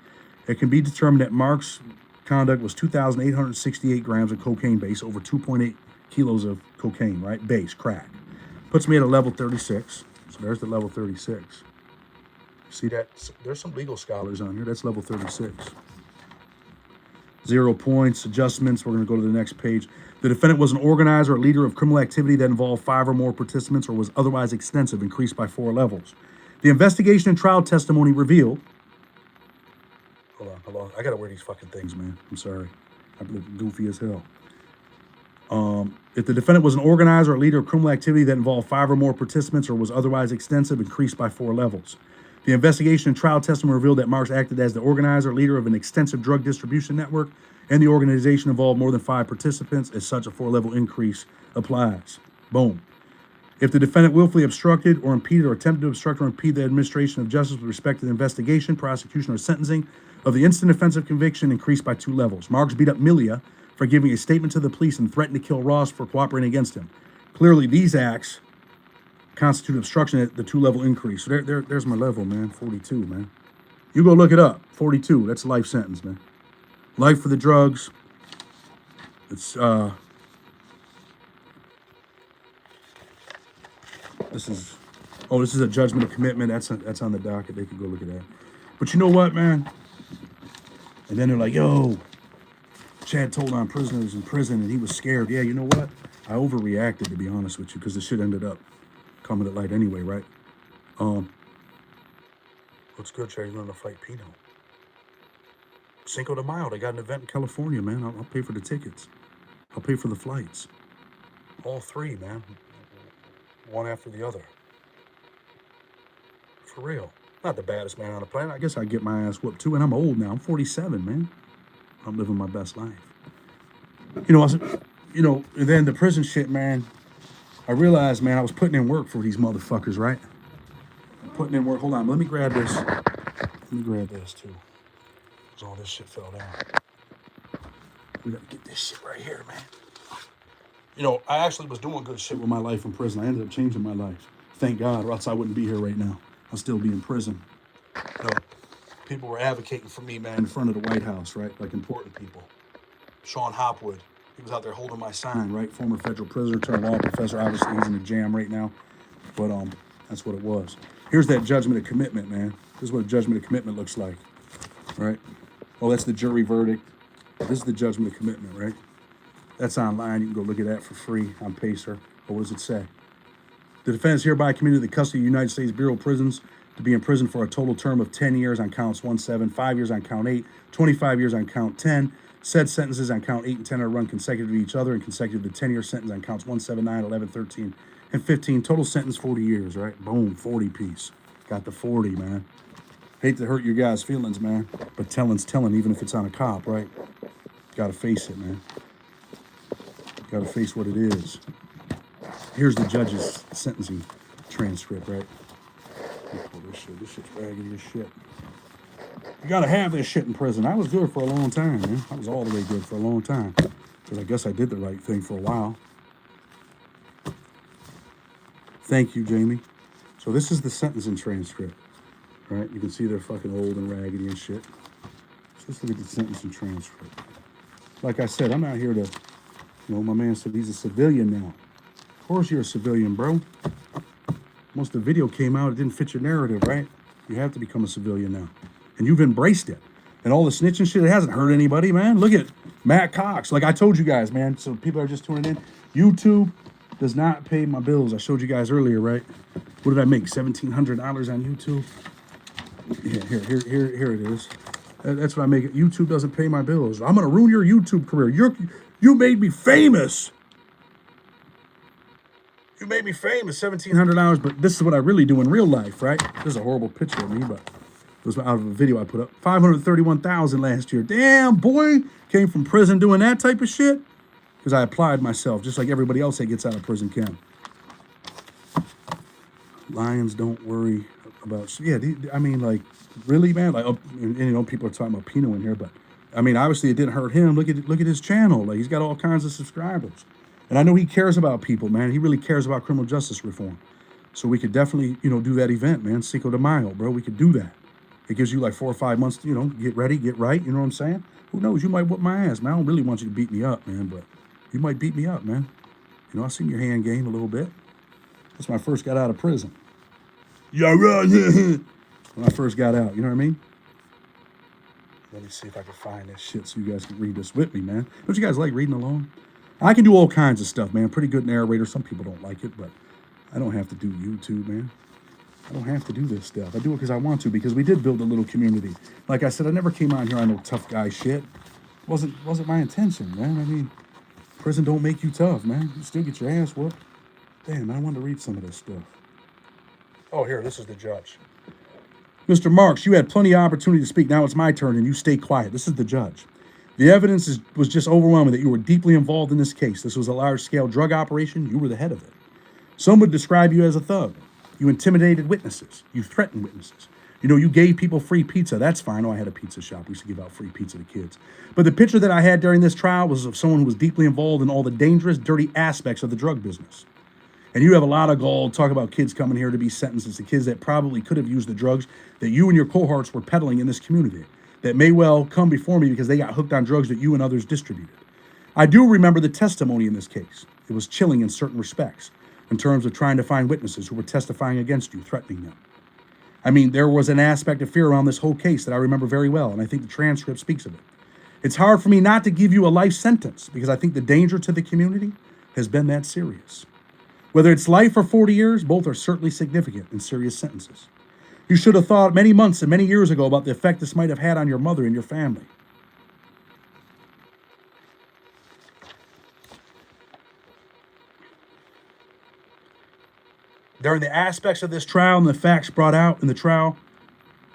it can be determined that Mark's conduct was 2,868 grams of cocaine base, over 2.8 kilos of cocaine, right? Base, crack. Puts me at a level 36. So there's the level 36. See that? There's some legal scholars on here. That's level 36. 0 points, adjustments. We're going to go to the next page. The defendant was an organizer or leader of criminal activity that involved 5 or more participants or was otherwise extensive, increased by 4 levels. The investigation and trial testimony revealed. Hold on. I got to wear these fucking things, man. I'm sorry. I look goofy as hell. If the defendant was an organizer or leader of criminal activity that involved 5 or more participants or was otherwise extensive, increased by 4 levels. The investigation and trial testimony revealed that Marks acted as the organizer, leader of an extensive drug distribution network, and the organization involved more than 5 participants. As such, a 4-level increase applies. Boom. If the defendant willfully obstructed or impeded or attempted to obstruct or impede the administration of justice with respect to the investigation, prosecution, or sentencing of the instant offense of conviction, increased by 2 levels. Marks beat up Milia for giving a statement to the police and threatened to kill Ross for cooperating against him. Clearly, these acts constitute obstruction at the 2-level increase. So there's my level, man. 42, man. You go look it up. 42. That's a life sentence, man. Life for the drugs. It's this is a judgment of commitment. That's on the docket. They can go look at that. But you know what, man? And then they're like, yo, Chad told on prisoners in prison and he was scared. Yeah, you know what? I overreacted, to be honest with you, because the shit ended up coming to light anyway, right? What's good, Chad? You're going to fight Pino. Cinco de Mayo, they got an event in California, man. I'll pay for the tickets. I'll pay for the flights. All 3, man. One after the other. For real. Not the baddest man on the planet. I guess I'd get my ass whooped too. And I'm old now. I'm 47, man. I'm living my best life. And then the prison shit, man. I realized, man, I was putting in work for these motherfuckers, right? Putting in work. Hold on. Let me grab this. Let me grab this, too. Because all this shit fell down. We got to get this shit right here, man. I actually was doing good shit with my life in prison. I ended up changing my life. Thank God, or else I wouldn't be here right now. I'll still be in prison. People were advocating for me, man, in front of the White House, right? Like important people. Sean Hopwood. He was out there holding my sign, right? Former federal prisoner turned law professor. Obviously, he's in the jam right now. But that's what it was. Here's that judgment of commitment, man. This is what a judgment of commitment looks like, right? Oh, that's the jury verdict. This is the judgment of commitment, right? That's online. You can go look at that for free on Pacer. But what does it say? The defendant is hereby committed to the custody of the United States Bureau of Prisons to be in prison for a total term of 10 years on counts 1, 7, 5 years on count 8, 25 years on count 10, Said sentences on count 8 and 10 are run consecutive to each other and consecutive to the 10-year sentence on counts 1, 7, 9, 11, 13, and 15. Total sentence 40 years, right? Boom, 40 piece. Got the 40, man. Hate to hurt your guys' feelings, man, but telling's telling, even if it's on a cop, right? Gotta face it, man. Gotta face what it is. Here's the judge's sentencing transcript, right? Let me pull this shit. This shit's raggedy as shit. You gotta have this shit in prison. I was good for a long time, man. I was all the way good for a long time. Because I guess I did the right thing for a while. Thank you, Jamie. So this is the sentencing transcript, right? You can see they're fucking old and raggedy and shit. So let's look at the sentencing transcript. Like I said, I'm not here to, my man said he's a civilian now. Of course you're a civilian, bro. Once the video came out, it didn't fit your narrative, right? You have to become a civilian now. And you've embraced it. And all the snitching shit, it hasn't hurt anybody, man. Look at Matt Cox. Like I told you guys, man, so people are just tuning in. YouTube does not pay my bills. I showed you guys earlier, right? What did I make? $1,700 on YouTube? Yeah, here it is. That's what I make. YouTube doesn't pay my bills. I'm gonna ruin your YouTube career. You made me famous. You made me famous, $1,700, but this is what I really do in real life, right? This is a horrible picture of me, but it was out of a video I put up. 531,000 last year. Damn, boy, came from prison doing that type of shit. Because I applied myself, just like everybody else that gets out of prison can. Lions don't worry about, yeah, I mean, like, really, man? Like, and, people are talking about Pino in here, but, I mean, obviously it didn't hurt him. Look at his channel. Like, he's got all kinds of subscribers. And I know he cares about people, man. He really cares about criminal justice reform. So we could definitely, do that event, man. Cinco de Mayo, bro. We could do that. It gives you like 4 or 5 months to, get ready, get right. You know what I'm saying? Who knows? You might whip my ass, man. I don't really want you to beat me up, man, but you might beat me up, man. I've seen your hand game a little bit. That's when I first got out of prison. Yeah, right. When I first got out, you know what I mean? Let me see if I can find this shit so you guys can read this with me, man. Don't you guys like reading along? I can do all kinds of stuff, man. Pretty good narrator. Some people don't like it, but I don't have to do YouTube, man. I don't have to do this stuff. I do it because I want to, because we did build a little community. Like I said, I never came on here on no tough guy shit. Wasn't my intention, man. I mean, prison don't make you tough, man. You still get your ass whooped. Damn, man, I wanted to read some of this stuff. Oh, here, this is the judge. Mr. Marks, you had plenty of opportunity to speak. Now it's my turn, and you stay quiet. This is the judge. The evidence was just overwhelming that you were deeply involved in this case. This was a large-scale drug operation. You were the head of it. Some would describe you as a thug. You intimidated witnesses. You threatened witnesses. You gave people free pizza. That's fine. Oh, I had a pizza shop. We used to give out free pizza to kids. But the picture that I had during this trial was of someone who was deeply involved in all the dangerous, dirty aspects of the drug business. And you have a lot of gall to talk about kids coming here to be sentenced. It's the kids that probably could have used the drugs that you and your cohorts were peddling in this community, that may well come before me because they got hooked on drugs that you and others distributed. I do remember the testimony in this case. It was chilling in certain respects, in terms of trying to find witnesses who were testifying against you, threatening them. I mean, there was an aspect of fear around this whole case that I remember very well, and I think the transcript speaks of it. It's hard for me not to give you a life sentence because I think the danger to the community has been that serious. Whether it's life or 40 years, both are certainly significant and serious sentences. You should have thought many months and many years ago about the effect this might have had on your mother and your family. During the aspects of this trial and the facts brought out in the trial,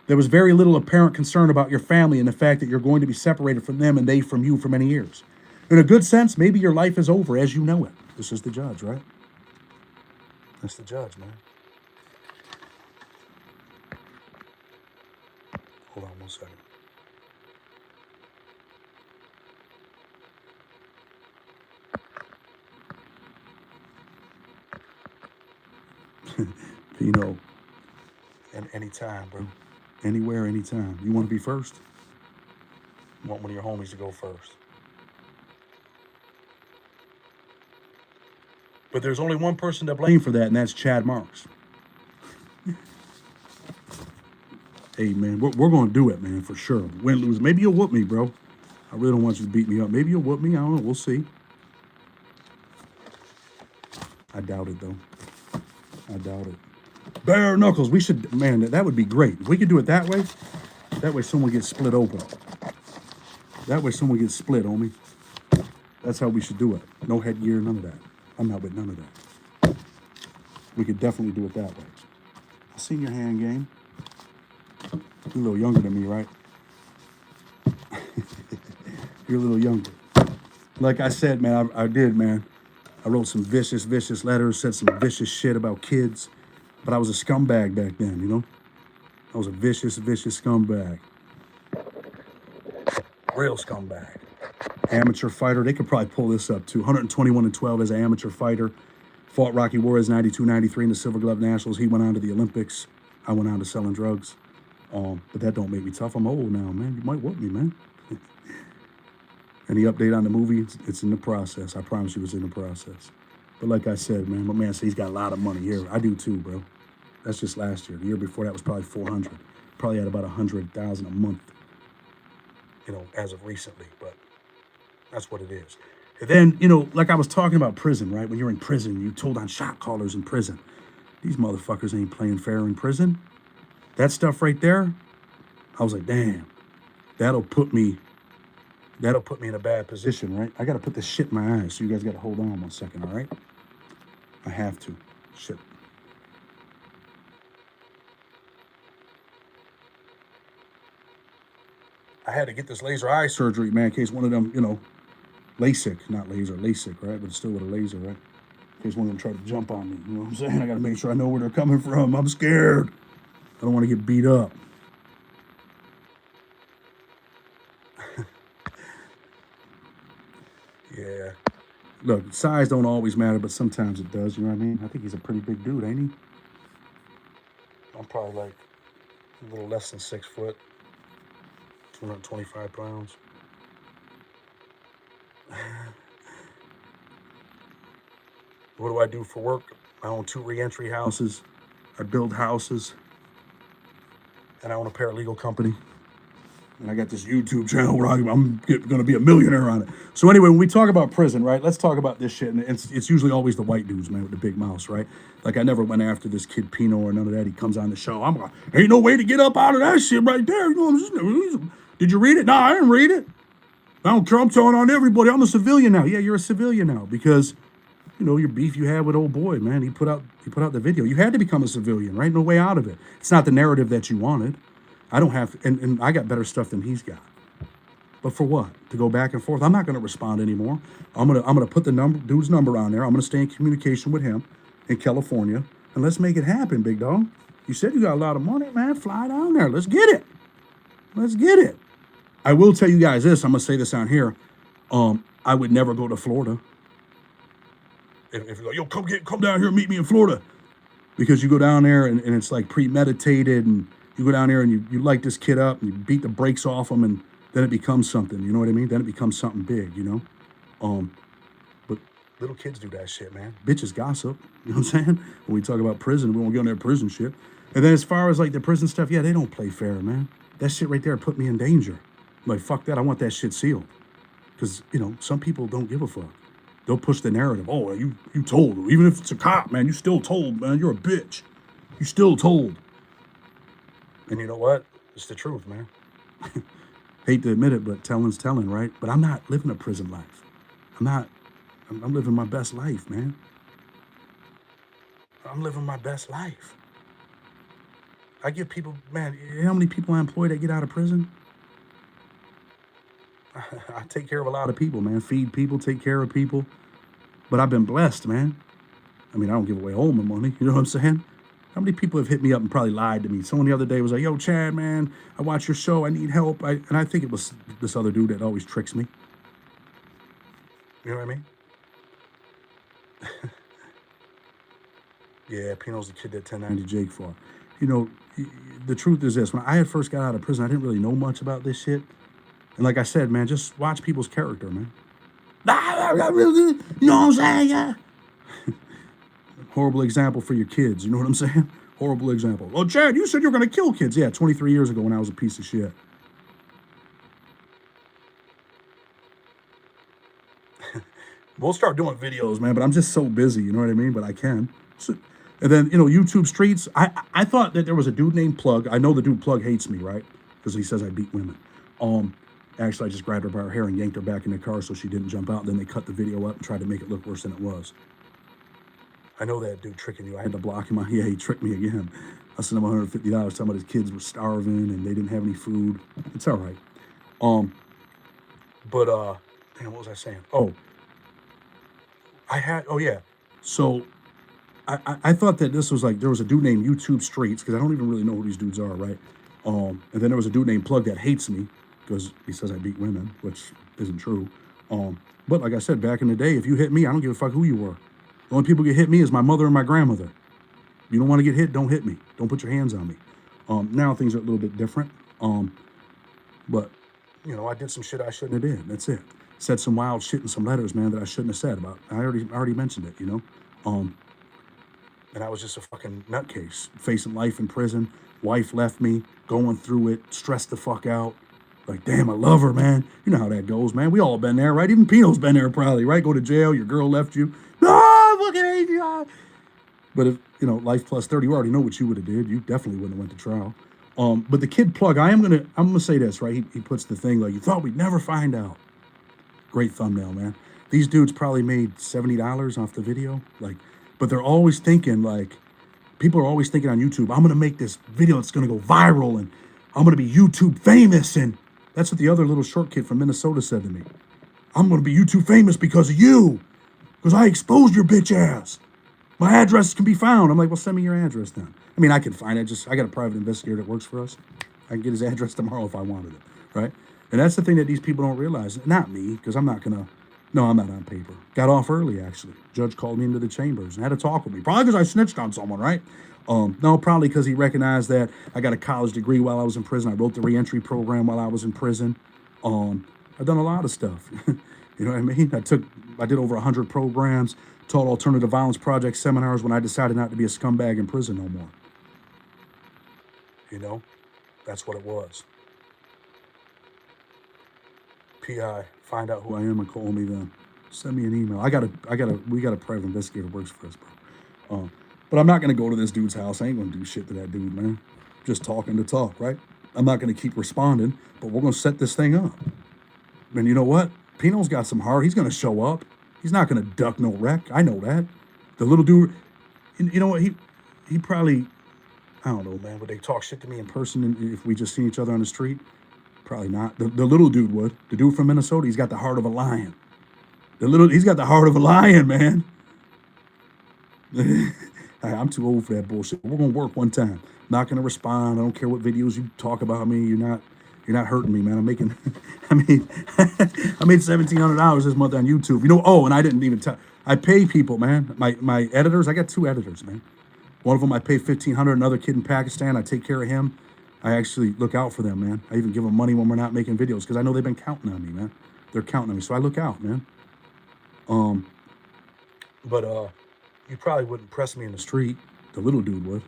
there was very little apparent concern about your family and the fact that you're going to be separated from them and they from you for many years. In a good sense, maybe your life is over as you know it. This is the judge, right? That's the judge, man. Hold on 1 second. Anytime, bro. Anywhere, anytime. You want to be first? You want one of your homies to go first. But there's only one person to blame for that, and that's Chad Marks. Hey, man, we're going to do it, man, for sure. Win, lose. Maybe you'll whoop me, bro. I really don't want you to beat me up. Maybe you'll whoop me. I don't know. We'll see. I doubt it, though. I doubt it. Bare knuckles. We should, man, that would be great. If we could do it that way someone gets split open. That way someone gets split, homie. That's how we should do it. No headgear, none of that. I'm not with none of that. We could definitely do it that way. I seen your hand game. You're a little younger than me, right? You're a little younger. Like I said, man, I did, man. I wrote some vicious, vicious letters, said some vicious shit about kids. But I was a scumbag back then, you know? I was a vicious, vicious scumbag. Real scumbag. Amateur fighter. They could probably pull this up too. 121-12 as an amateur fighter. Fought Rocky Warriors 92, 93 in the Silver Glove Nationals. He went on to the Olympics. I went on to selling drugs. But that don't make me tough. I'm old now, man. You might whoop me, man. Any update on the movie? It's in the process. I promise you it's in the process. But like I said, man, my man said he's got a lot of money here. I do too, bro. That's just last year. The year before that was probably 400. Probably had about 100,000 a month, you know, as of recently. But that's what it is. And then, you know, like I was talking about prison, right? When you're in prison, you told on shot callers in prison. These motherfuckers ain't playing fair in prison. That stuff right there, I was like, damn, that'll put me in a bad position, right? I got to put this shit in my eyes, so you guys got to hold on 1 second, all right? I have to. Shit. I had to get this laser eye surgery, man, in case one of them, you know, LASIK, not laser, LASIK, right? But still with a laser, right? In case one of them try to jump on me, you know what I'm saying? I got to make sure I know where they're coming from. I'm scared. I don't want to get beat up. Yeah. Look, size don't always matter, but sometimes it does, you know what I mean? I think he's a pretty big dude, ain't he? I'm probably like a little less than 6 foot, 225 pounds. What do I do for work? I own 2 re-entry houses. I build houses. And I own a paralegal company. And I got this YouTube channel where I'm going to be a millionaire on it. So anyway, when we talk about prison, right, let's talk about this shit. And it's usually always the white dudes, man, with the big mouths, right? Like I never went after this kid Pino or none of that. He comes on the show. I'm like, ain't no way to get up out of that shit right there. You know, did you read it? No, I didn't read it. I don't care. I'm telling on everybody. I'm a civilian now. Yeah, you're a civilian now because, you know, your beef you had with old boy, man. He put out the video. You had to become a civilian, right? No way out of it. It's not the narrative that you wanted. I don't have to, and I got better stuff than he's got. But for what? To go back and forth? I'm not going to respond anymore. I'm gonna put the dude's number on there. I'm gonna stay in communication with him in California, and let's make it happen, big dog. You said you got a lot of money, man. Fly down there. Let's get it. Let's get it. I will tell you guys this. I'm gonna say this on here. I would never go to Florida. If you go, yo, come down here and meet me in Florida, because you go down there and it's like premeditated, and you go down there and you light this kid up and you beat the brakes off him, and then it becomes something. You know what I mean? Then it becomes something big, you know? But little kids do that shit, man. Bitches gossip. You know what I'm saying? When we talk about prison, we won't get on their prison shit. And then as far as like the prison stuff, yeah, they don't play fair, man. That shit right there put me in danger. I'm like, fuck that. I want that shit sealed. Because, you know, some people don't give a fuck. They'll push the narrative. Oh, you told. Even if it's a cop, man, you still told, man. You're a bitch. You still told. And you know what? It's the truth, man. Hate to admit it, but telling's telling, right? But I'm not living a prison life. I'm living my best life, man. I'm living my best life. I give people, man, you know how many people I employ that get out of prison? I take care of a lot of people, man. Feed people, take care of people. But I've been blessed, man. I mean, I don't give away all my money. You know what I'm saying? How many people have hit me up and probably lied to me? Someone the other day was like, yo, Chad, man, I watch your show. I need help. And I think it was this other dude that always tricks me. You know what I mean? Yeah, Pino's the kid that 1090 Jake fought. You know, the truth is this. When I had first got out of prison, I didn't really know much about this shit. And like I said, man, just watch people's character, man. You know what I'm saying? Yeah. Horrible example for your kids. You know what I'm saying? Horrible example. Oh, Chad, you said you were going to kill kids. Yeah, 23 years ago when I was a piece of shit. We'll start doing videos, man, but I'm just so busy. You know what I mean? But I can. So, and then, you know, YouTube Streets. I thought that there was a dude named Plug. I know the dude Plug hates me, right? Because he says I beat women. Actually, I just grabbed her by her hair and yanked her back in the car so she didn't jump out. Then they cut the video up and tried to make it look worse than it was. I know that dude tricking you. I had to block him. Yeah, he tricked me again. I sent him $150 talking about his kids were starving and they didn't have any food. It's all right. But damn, what was I saying? Oh yeah. So I thought that this was like, there was a dude named YouTube Streets, because I don't even really know who these dudes are, right? And then there was a dude named Plug that hates me because he says I beat women, which isn't true. But like I said, back in the day, if you hit me, I don't give a fuck who you were. The only people who get hit me is my mother and my grandmother. You don't want to get hit, don't hit me. Don't put your hands on me. Now things are a little bit different. But, you know, I did some shit I shouldn't have did. That's it. Said some wild shit in some letters, man, that I shouldn't have said about. I already mentioned it, you know. And I was just a fucking nutcase, facing life in prison. Wife left me, going through it, stressed the fuck out. Like, damn, I love her, man. You know how that goes, man. We all been there, right? Even Pino's been there probably, right? Go to jail, your girl left you. No, fucking hate you. But if, you know, life plus 30, you already know what you would have did. You definitely wouldn't have went to trial. But the kid Plug, I'm gonna say this, right? He puts the thing like, you thought we'd never find out. Great thumbnail, man. These dudes probably made $70 off the video. Like, but they're always thinking, like, people are always thinking on YouTube, I'm gonna make this video that's gonna go viral and I'm gonna be YouTube famous. And that's what the other little short kid from Minnesota said to me. I'm gonna be YouTube famous because of you. Because I exposed your bitch ass. My address can be found. I'm like, well, send me your address then. I mean, I can find it. I got a private investigator that works for us. I can get his address tomorrow if I wanted it, right? And that's the thing that these people don't realize. Not me, because I'm not I'm not on paper. Got off early, actually. Judge called me into the chambers and had to talk with me. Probably because I snitched on someone, right? No, probably because he recognized that I got a college degree while I was in prison. I wrote the reentry program while I was in prison. I've done a lot of stuff. You know what I mean? I did over 100 programs, taught alternative violence project seminars when I decided not to be a scumbag in prison no more. You know, that's what it was. PI, find out who I am and call me then. Send me an email. We got a private investigator who works for us, bro. But I'm not gonna go to this dude's house. I ain't gonna do shit to that dude, man. Just talking to talk, right? I'm not gonna keep responding, but we're gonna set this thing up. And you know what? Pino's got some heart. He's gonna show up. He's not gonna duck no wreck. I know that. The little dude, you know what? He probably, I don't know, man. Would they talk shit to me in person if we just seen each other on the street? Probably not. The little dude would. The dude from Minnesota, he's got the heart of a lion. He's got the heart of a lion, man. I'm too old for that bullshit. We're gonna work one time. Not gonna respond. I don't care what videos you talk about me. You're not hurting me, man. I'm making, I made $1,700 this month on YouTube. You know, and I didn't even I pay people, man. My editors, I got 2 editors, man. One of them I pay $1,500. Another kid in Pakistan, I take care of him. I actually look out for them, man. I even give them money when we're not making videos because I know they've been counting on me, man. They're counting on me, so I look out, man. But you probably wouldn't press me in the street. The little dude would,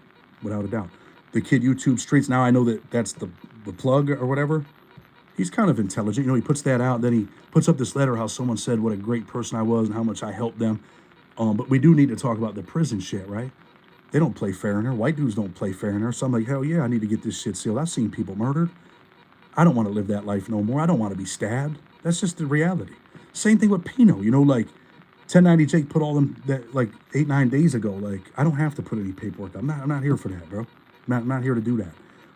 without a doubt. The kid YouTube Streets, now I know that's the Plug or whatever. He's kind of intelligent. You know, he puts that out, then he puts up this letter how someone said what a great person I was and how much I helped them. But we do need to talk about the prison shit, right? They don't play fair in there. White dudes don't play fair in there. So I'm like, hell yeah, I need to get this shit sealed. I've seen people murdered. I don't want to live that life no more. I don't want to be stabbed. That's just the reality. Same thing with Pino. You know, like 1090 Jake put all them that like 8-9 days ago. Like, I don't have to put any paperwork. I'm not here for that, bro. I'm not here to do that.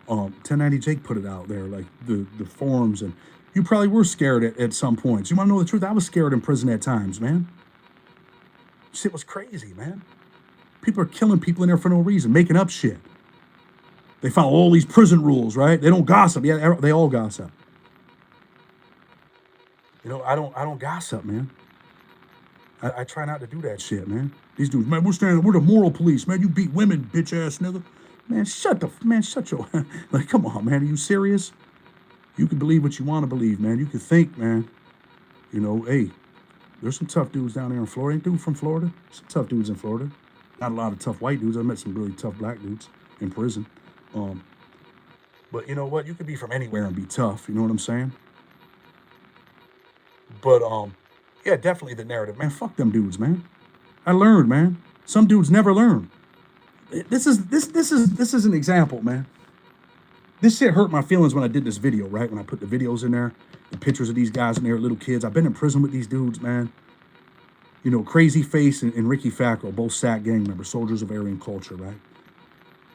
1090 Jake put it out there, like the forms, and you probably were scared at some points. You want to know the truth? I was scared in prison at times, man. Shit was crazy, man. People are killing people in there for no reason, making up shit. They follow all these prison rules, right? They don't gossip. Yeah, they all gossip. You know, I don't gossip, man. I try not to do that shit, man. These dudes, man, we're the moral police, man. You beat women, bitch ass nigga. Man, shut your, like, come on, man. Are you serious? You can believe what you want to believe, man. You can think, man. You know, hey, there's some tough dudes down there in Florida. Ain't dude from Florida? Some tough dudes in Florida. Not a lot of tough white dudes. I met some really tough black dudes in prison. But you know what? You could be from anywhere and be tough. You know what I'm saying? But yeah, definitely the narrative, man. Fuck them dudes, man. I learned, man. Some dudes never learn. This is an example, man. This shit hurt my feelings when I did this video, right? When I put the videos in there, the pictures of these guys in there, little kids. I've been in prison with these dudes, man. You know, Crazy Face and Ricky Fackrell, both SAC gang members, soldiers of Aryan culture, right?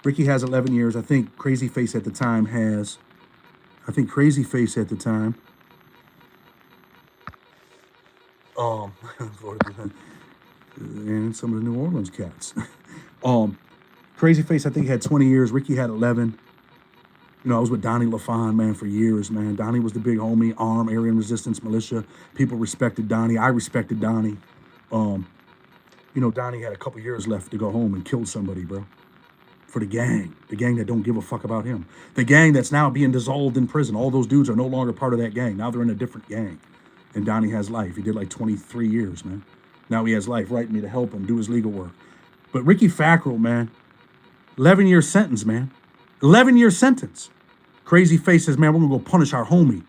Ricky has 11 years. I think Crazy Face at the time has, and some of the New Orleans cats. Crazy Face, I think, had 20 years. Ricky had 11. You know, I was with Donnie LaFon, man, for years, man. Donnie was the big homie, ARM, Aryan Resistance Militia. People respected Donnie. I respected Donnie. You know, Donnie had a couple years left to go home and kill somebody, bro. For the gang that don't give a fuck about him. The gang that's now being dissolved in prison. All those dudes are no longer part of that gang. Now they're in a different gang. And Donnie has life. He did like 23 years, man. Now he has life, writing me to help him do his legal work. But Ricky Fackrell, man, 11-year sentence, man. 11-year sentence. Crazy Face says, man, we're gonna go punish our homie.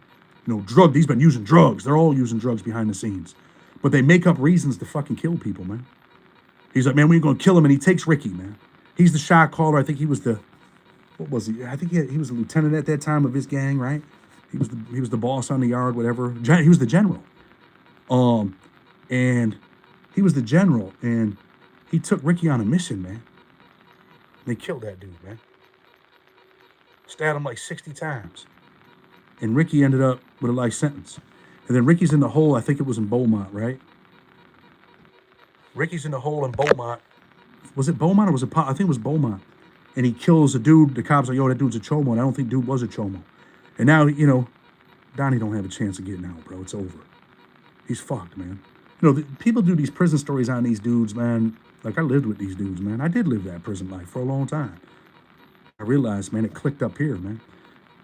You know, he's been using drugs. They're all using drugs behind the scenes. But they make up reasons to fucking kill people, man. He's like, man, we're gonna kill him, and he takes Ricky, man. He's the shot caller. I think he was the, what was he? I think he was a lieutenant at that time of his gang, right? He was the boss on the yard, whatever. He was the general. And he was the general, and he took Ricky on a mission, man. They killed that dude, man. Stabbed him like 60 times. And Ricky ended up with a life sentence. And then Ricky's in the hole, I think it was in Beaumont, right? Ricky's in the hole in Beaumont. Was it Beaumont or was it I think it was Beaumont. And he kills a dude. The cops are like, yo, that dude's a chomo. And I don't think dude was a chomo. And now, you know, Donnie don't have a chance of getting out, bro. It's over. He's fucked, man. You know, people do these prison stories on these dudes, man. Like, I lived with these dudes, man. I did live that prison life for a long time. I realized, man, it clicked up here, man.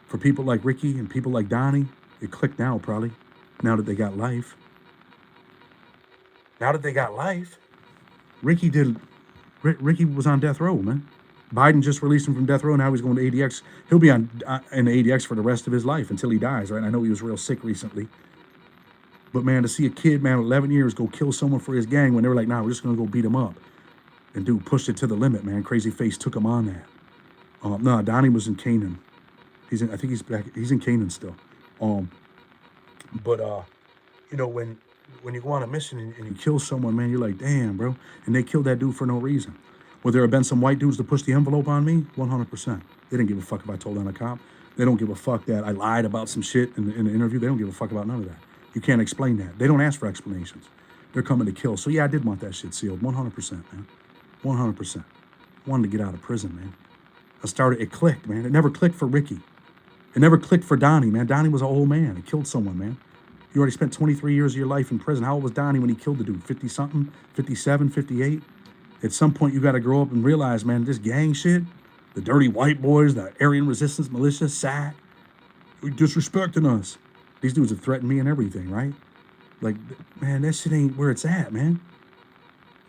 For people like Ricky and people like Donnie, it clicked now, probably. Now that they got life. Now that they got life. Ricky was on death row, man. Biden just released him from death row. Now he's going to ADX. He'll be in the ADX for the rest of his life until he dies, right? I know he was real sick recently. But, man, to see a kid, man, 11 years go kill someone for his gang when they were like, nah, we're just going to go beat him up. And dude pushed it to the limit, man. Crazy Face took him on that. No, Donnie was in Canaan. I think he's back. He's in Canaan still. You know, when you go on a mission and you kill someone, man, you're like, damn, bro. And they killed that dude for no reason. Would there have been some white dudes to push the envelope on me? 100%. They didn't give a fuck if I told on a cop. They don't give a fuck that I lied about some shit in the interview. They don't give a fuck about none of that. You can't explain that. They don't ask for explanations. They're coming to kill. So, yeah, I did want that shit sealed. 100%, man. 100%. Wanted to get out of prison, man. It clicked, man. It never clicked for Ricky. It never clicked for Donnie, man. Donnie was an old man. He killed someone, man. You already spent 23 years of your life in prison. How old was Donnie when he killed the dude? 50-something? 57, 58? At some point, you got to grow up and realize, man, this gang shit, the dirty white boys, the Aryan Resistance Militia, SAC, you're disrespecting us. These dudes have threatened me and everything, right? Like, man, that shit ain't where it's at, man.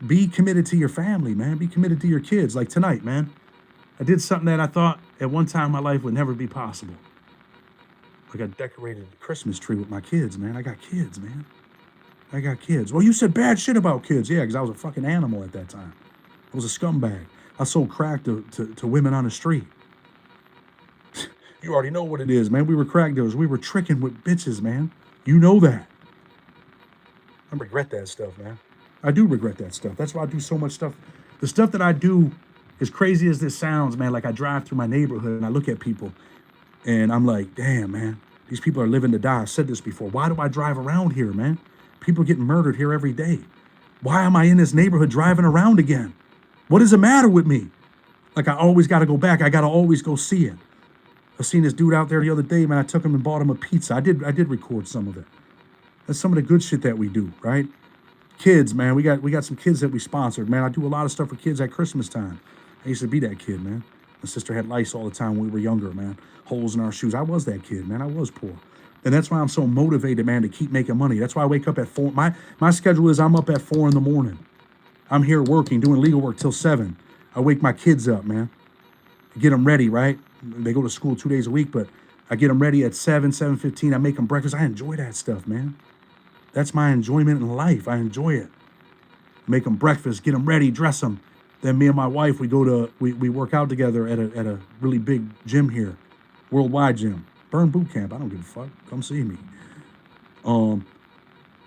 Be committed to your family, man. Be committed to your kids. Like tonight, man. I did something that I thought at one time in my life would never be possible. Like I decorated a Christmas tree with my kids, man. I got kids, man. I got kids. Well, you said bad shit about kids. Yeah, because I was a fucking animal at that time. I was a scumbag. I sold crack to women on the street. You already know what it is, man. We were crack dealers. We were tricking with bitches, man. You know that. I regret that stuff, man. I do regret that stuff. That's why I do so much stuff. The stuff that I do, as crazy as this sounds, man, like I drive through my neighborhood and I look at people and I'm like, damn, man, these people are living to die. I've said this before. Why do I drive around here, man? People getting murdered here every day. Why am I in this neighborhood driving around again? What is the matter with me? Like I always got to go back. I got to always go see it. I seen this dude out there the other day, man. I took him and bought him a pizza. I did record some of it. That's some of the good shit that we do, right? Kids, man. We got some kids that we sponsored, man. I do a lot of stuff for kids at Christmas time. I used to be that kid, man. My sister had lice all the time when we were younger, man. Holes in our shoes. I was that kid, man. I was poor. And that's why I'm so motivated, man, to keep making money. That's why I wake up at 4. My schedule is I'm up at 4 in the morning. I'm here working, doing legal work till 7. I wake my kids up, man. Get them ready, right? They go to school 2 days a week, but I get them ready at 7:15. I make them breakfast. I enjoy that stuff, man. That's my enjoyment in life. I enjoy it. Make them breakfast, get them ready, dress them. Then me and my wife, we work out together at a really big gym here, Worldwide Gym. Burn Boot Camp. I don't give a fuck. Come see me.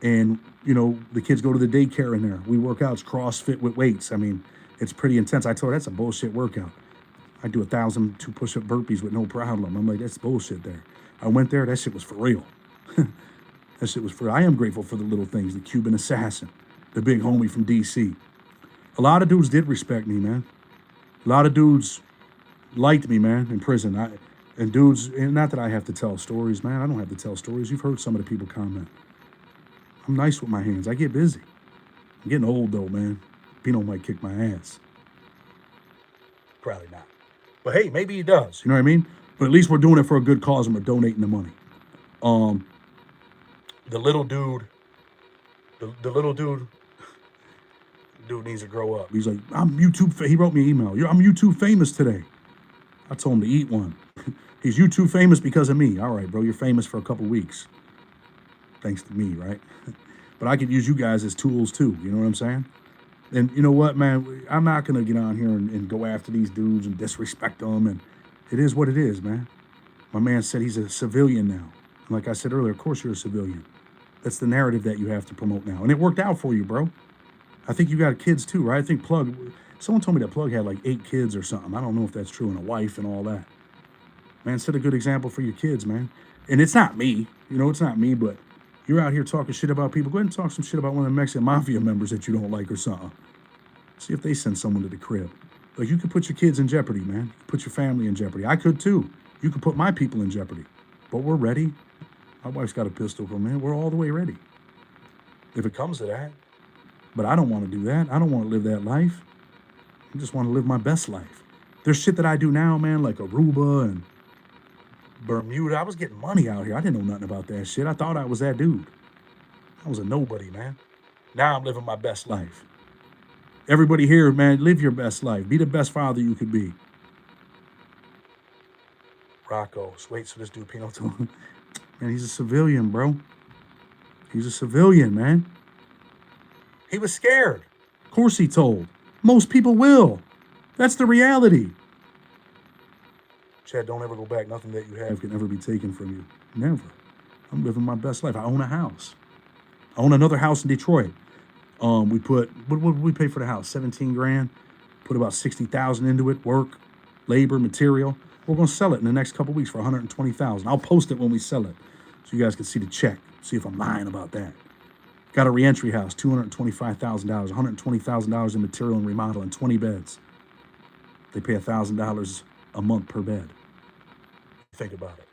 And, you know, the kids go to the daycare in there. We work out. It's CrossFit with weights. I mean, it's pretty intense. I told her that's a bullshit workout. I do 1,002 push-up burpees with no problem. I'm like, that's bullshit there. I went there. That shit was for real. That shit was for real. I am grateful for the little things. The Cuban assassin. The big homie from D.C. A lot of dudes did respect me, man. A lot of dudes liked me, man, in prison. And dudes, and not that I have to tell stories, man. I don't have to tell stories. You've heard some of the people comment. I'm nice with my hands. I get busy. I'm getting old, though, man. Pino might kick my ass. Probably not. But hey, maybe he does. You know what I mean? But at least we're doing it for a good cause and we're donating the money. The little dude, the little dude needs to grow up. He's like, he wrote me an email. I'm YouTube famous today. I told him to eat one. He's YouTube famous because of me. All right, bro, you're famous for a couple weeks. Thanks to me, right? But I could use you guys as tools too. You know what I'm saying? And you know what, man? I'm not going to get on here and go after these dudes and disrespect them. And it is what it is, man. My man said he's a civilian now. And like I said earlier, of course you're a civilian. That's the narrative that you have to promote now. And it worked out for you, bro. I think you got kids too, right? I think someone told me that Plug had like 8 kids or something. I don't know if that's true, and a wife and all that. Man, set a good example for your kids, man. And it's not me. You know, it's not me, but you're out here talking shit about people. Go ahead and talk some shit about one of the Mexican mafia members that you don't like or something. See if they send someone to the crib. Like, you could put your kids in jeopardy, man. You could put your family in jeopardy. I could too. You could put my people in jeopardy. But we're ready. My wife's got a pistol, but man, we're all the way ready. If it comes to that. But I don't want to do that. I don't want to live that life. I just want to live my best life. There's shit that I do now, man, like Aruba and Bermuda. I was getting money out here. I didn't know nothing about that shit. I thought I was that dude. I was a nobody, man. Now I'm living my best life. Everybody here, man, live your best life. Be the best father you could be. Rocco, wait, so this dude Pino told him, man, he's a civilian, bro. He's a civilian, man. He was scared. Of course he told. Most people will. That's the reality. Chad, don't ever go back. Nothing that you have can ever be taken from you. Never. I'm living my best life. I own a house. I own another house in Detroit. We put, what did we pay for the house? 17 grand. Put about 60,000 into it. Work, labor, material. We're going to sell it in the next couple weeks for 120,000. I'll post it when we sell it so you guys can see the check. See if I'm lying about that. Got a reentry house, $225,000, $120,000 in material and remodeling, 20 beds. They pay $1,000 a month per bed. Think about it.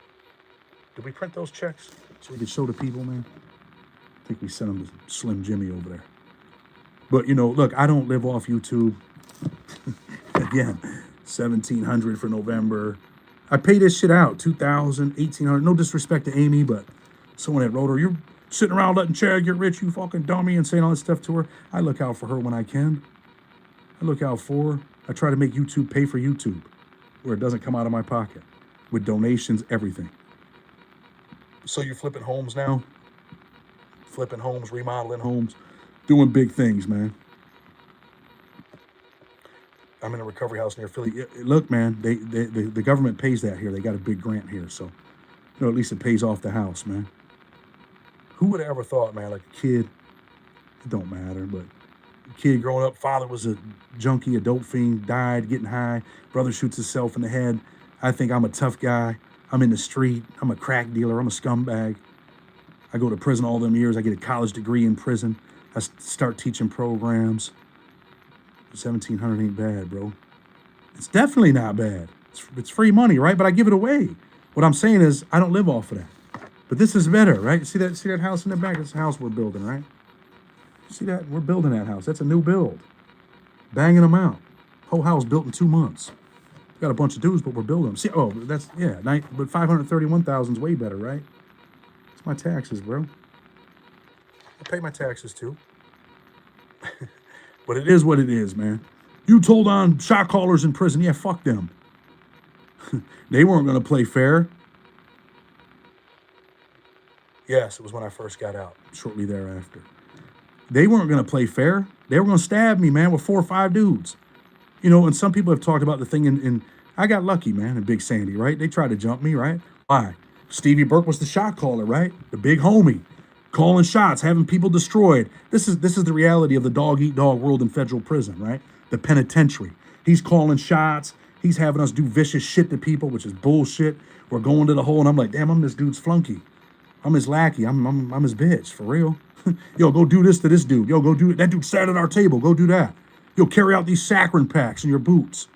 Did we print those checks so we could show the people, man? I think we sent them to Slim Jimmy over there. But, you know, look, I don't live off YouTube. Again, $1,700 for November. I pay this shit out, $2,000, $1,800. No disrespect to Amy, but someone that wrote her, you're sitting around letting Chad get rich, you fucking dummy, and saying all this stuff to her. I look out for her when I can. I look out for her. I try to make YouTube pay for YouTube, where it doesn't come out of my pocket, with donations, everything. So you're flipping homes now? Flipping homes, remodeling homes, doing big things, man. I'm in a recovery house near Philly. Look, man, the government pays that here. They got a big grant here, so, you know, at least it pays off the house, man. Who would have ever thought, man, like a kid, it don't matter, but a kid growing up, father was a junkie, a dope fiend, died, getting high, brother shoots himself in the head. I think I'm a tough guy. I'm in the street. I'm a crack dealer. I'm a scumbag. I go to prison all them years. I get a college degree in prison. I start teaching programs. 1,700 ain't bad, bro. It's definitely not bad. It's free money, right? But I give it away. What I'm saying is I don't live off of that. But this is better, right? See that house in the back? That's the house we're building, right? See that? We're building that house. That's a new build. Banging them out. Whole house built in 2 months. Got a bunch of dudes, but we're building them. See, oh, that's, yeah, but 531,000 is way better, right? It's my taxes, bro. I pay my taxes too. But it is what it is, man. You told on shot callers in prison. Yeah, fuck them. They weren't going to play fair. Yes, it was when I first got out, shortly thereafter. They weren't going to play fair. They were going to stab me, man, with 4 or 5 dudes. You know, and some people have talked about the thing in I got lucky, man, in Big Sandy, right? They tried to jump me, right? Why? Stevie Burke was the shot caller, right? The big homie, calling shots, having people destroyed. This is the reality of the dog eat dog world in federal prison, right? The penitentiary. He's calling shots. He's having us do vicious shit to people, which is bullshit. We're going to the hole, and I'm like, damn, I'm this dude's flunky. I'm his lackey. I'm his bitch, for real. Yo, go do this to this dude. Yo, go do it. That dude sat at our table. Go do that. Yo, carry out these saccharin packs in your boots.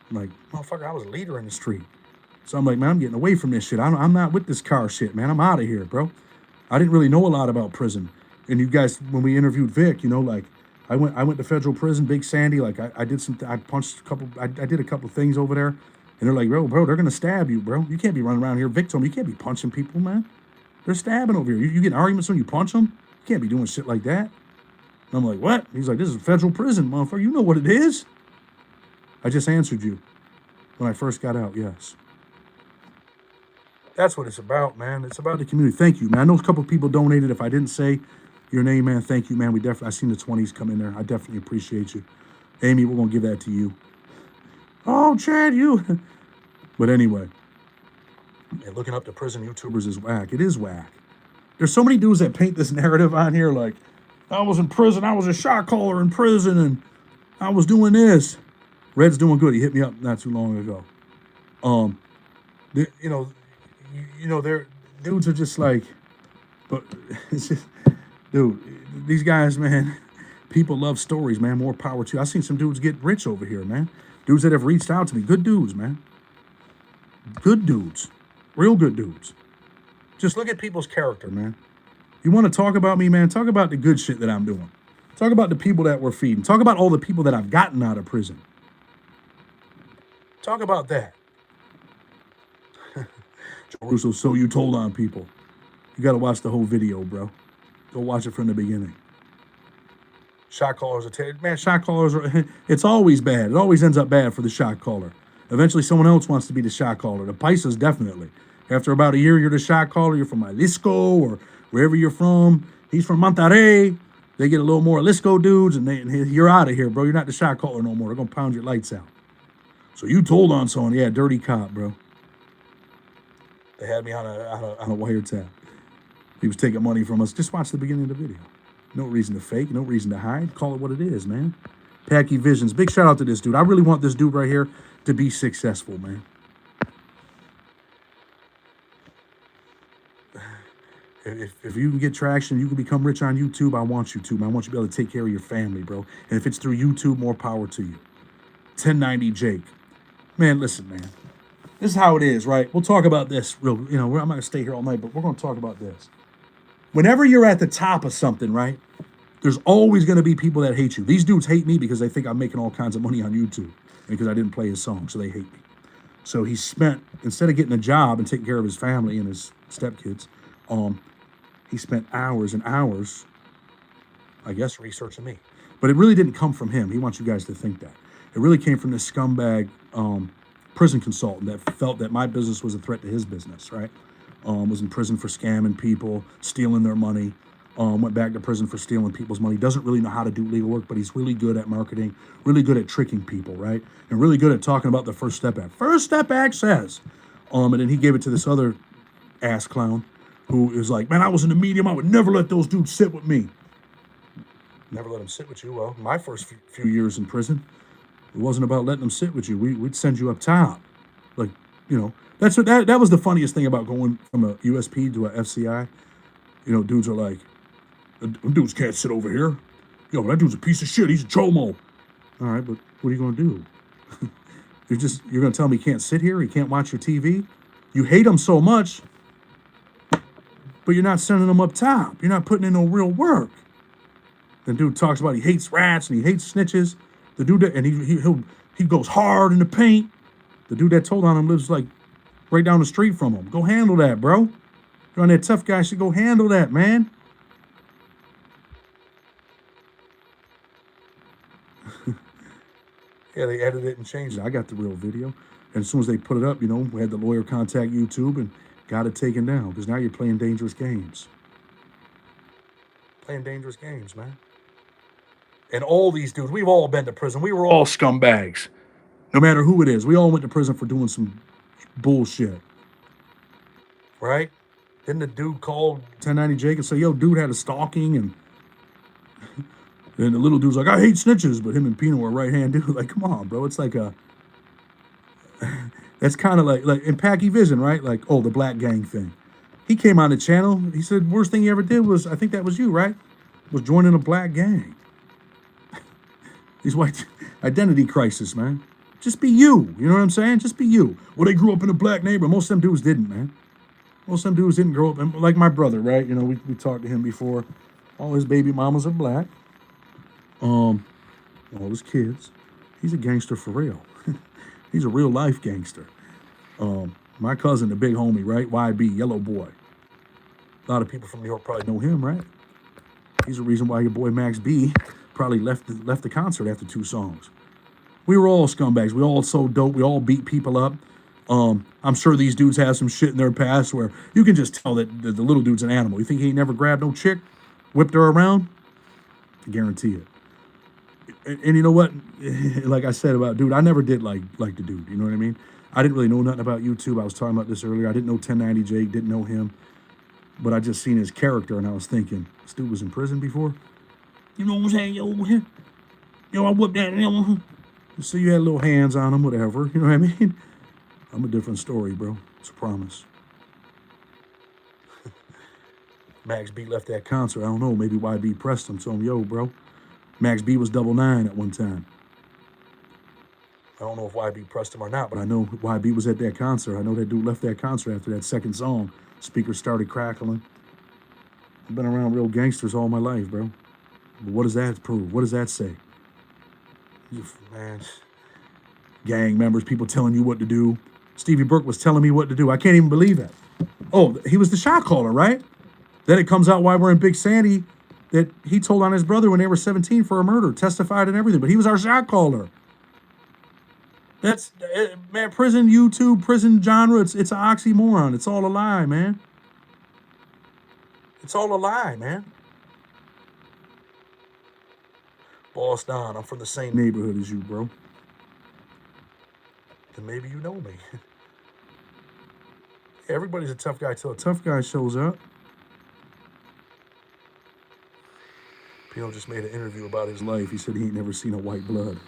I'm like, motherfucker, I was a leader in the street. So I'm like, man, I'm getting away from this shit. I'm not with this car shit, man. I'm out of here, bro. I didn't really know a lot about prison. And you guys, when we interviewed Vic, you know, like I went to federal prison, Big Sandy. Like I did I punched a couple, I did a couple things over there. And they're like, bro, they're gonna stab you, bro. You can't be running around here. Vic told me you can't be punching people, man. They're stabbing over here. You get in arguments when you punch them. You can't be doing shit like that. And I'm like, what? He's like, this is federal prison, motherfucker. You know what it is. I just answered you when I first got out, yes. That's what it's about, man. It's about the community. Thank you, man. I know a couple of people donated. If I didn't say your name, man, thank you, man. We definitely, I seen the 20s come in there. I definitely appreciate you. Amy, we're going to give that to you. Oh, Chad, you. But anyway, and looking up the prison YouTubers is whack. It is whack. There's so many dudes that paint this narrative on here like, I was in prison. I was a shot caller in prison, and I was doing this. Red's doing good. He hit me up not too long ago. You know, they're dudes are just like, but it's just, dude, these guys, man, people love stories, man. More power to you. I've seen some dudes get rich over here, man. Dudes that have reached out to me. Good dudes, man. Good dudes. Real good dudes. Just look at people's character, man. You want to talk about me, man? Talk about the good shit that I'm doing. Talk about the people that we're feeding. Talk about all the people that I've gotten out of prison. Talk about that. Joe Russo, so you told on people. You got to watch the whole video, bro. Go watch it from the beginning. Shot callers man, shot callers are, it's always bad. It always ends up bad for the shot caller. Eventually someone else wants to be the shot caller. The Paisas definitely. After about a year, you're the shot caller. You're from Jalisco or wherever you're from. He's from Monterrey. They get a little more Jalisco dudes, and you're out of here, bro. You're not the shot caller no more. They're going to pound your lights out. So you told on someone. Yeah, dirty cop, bro. They had me on a wiretap. He was taking money from us. Just watch the beginning of the video. No reason to fake. No reason to hide. Call it what it is, man. Packy Visions. Big shout out to this dude. I really want this dude right here to be successful, man. If you can get traction, you can become rich on YouTube, I want you to, man. I want you to be able to take care of your family, bro. And if it's through YouTube, more power to you. 1090 Jake. Man, listen, man. This is how it is, right? We'll talk about this real, I'm not going to stay here all night, but we're going to talk about this. Whenever you're at the top of something, right, there's always going to be people that hate you. These dudes hate me because they think I'm making all kinds of money on YouTube because I didn't play his song, so they hate me. So he spent, instead of getting a job and taking care of his family and his stepkids, he spent hours and hours, I guess, researching me. But it really didn't come from him. He wants you guys to think that. It really came from this scumbag prison consultant that felt that my business was a threat to his business, right? Was in prison for scamming people, stealing their money, went back to prison for stealing people's money, doesn't really know how to do legal work, but he's really good at marketing, really good at tricking people, right? And really good at talking about the First Step Act. First Step Act says. And then he gave it to this other ass clown who is like, man, I was in the medium. I would never let those dudes sit with me. Never let them sit with you. Well, my first few years in prison, it wasn't about letting them sit with you. We'd send you up top. Like, that's what that was the funniest thing about going from a USP to a FCI. Dudes are like, dudes can't sit over here. Yo, that dude's a piece of shit. He's a chomo. All right, but what are you going to do? You're going to tell me he can't sit here? He can't watch your TV? You hate him so much, but you're not sending him up top. You're not putting in no real work. The dude talks about he hates rats and he hates snitches. The dude that, and he goes hard in the paint. The dude that told on him lives like right down the street from him. Go handle that, bro. You're on that tough guy shit. Go handle that, man. Yeah, they edited it and changed it. I got the real video. And as soon as they put it up, we had the lawyer contact YouTube and got it taken down because now you're playing dangerous games. Playing dangerous games, man. And all these dudes, we've all been to prison. We were all scumbags. No matter who it is, we all went to prison for doing some bullshit, right? Then the dude called 1090 Jake and said, yo, dude had a stalking, and then the little dude's like, I hate snitches, but him and Pino were right hand dude. Like, come on, bro. It's like that's kind of like in Packy Vision, right? Like, oh, the black gang thing. He came on the channel. He said, worst thing he ever did was, I think that was you, right? Was joining a black gang. These white identity crisis, man. Just be you. You know what I'm saying? Just be you. Well, they grew up in a black neighborhood. Most of them dudes didn't, man. Most of them dudes didn't grow up. And like my brother, right? You know, we talked to him before. All his baby mamas are black. All his kids. He's a gangster for real. He's a real life gangster. My cousin, the big homie, right? YB, Yellow Boy. A lot of people from New York probably know him, right? He's the reason why your boy Max B probably left the concert after 2 songs. We were all scumbags. We all so dope. We all beat people up. I'm sure these dudes have some shit in their past where you can just tell that the little dude's an animal. You think he ain't never grabbed no chick, whipped her around? I guarantee it. And you know what? Like I said about dude, I never did like the dude. You know what I mean? I didn't really know nothing about YouTube. I was talking about this earlier. I didn't know 1090 Jake, didn't know him. But I just seen his character, and I was thinking, this dude was in prison before? You know what I'm saying? Yo, I whooped that. So you had little hands on him, whatever. You know what I mean? I'm a different story, bro. It's a promise. Max B left that concert. I don't know. Maybe YB pressed him. Told him, yo, bro. Max B was 99 at one time. I don't know if YB pressed him or not, but I know YB was at that concert. I know that dude left that concert after that second song. Speakers started crackling. I've been around real gangsters all my life, bro. But what does that prove? What does that say? Man, gang members, people telling you what to do. Stevie Burke was telling me what to do. I can't even believe it. Oh, he was the shot caller, right? Then it comes out why we're in Big Sandy that he told on his brother when they were 17 for a murder, testified and everything, but he was our shot caller. That's, man, prison YouTube, prison genre, it's an oxymoron. It's all a lie, man. It's all a lie, man. Boss Don, I'm from the same neighborhood as you, bro. Then maybe you know me. Everybody's a tough guy till a tough guy shows up. Pino just made an interview about his life. He said he ain't never seen a white blood.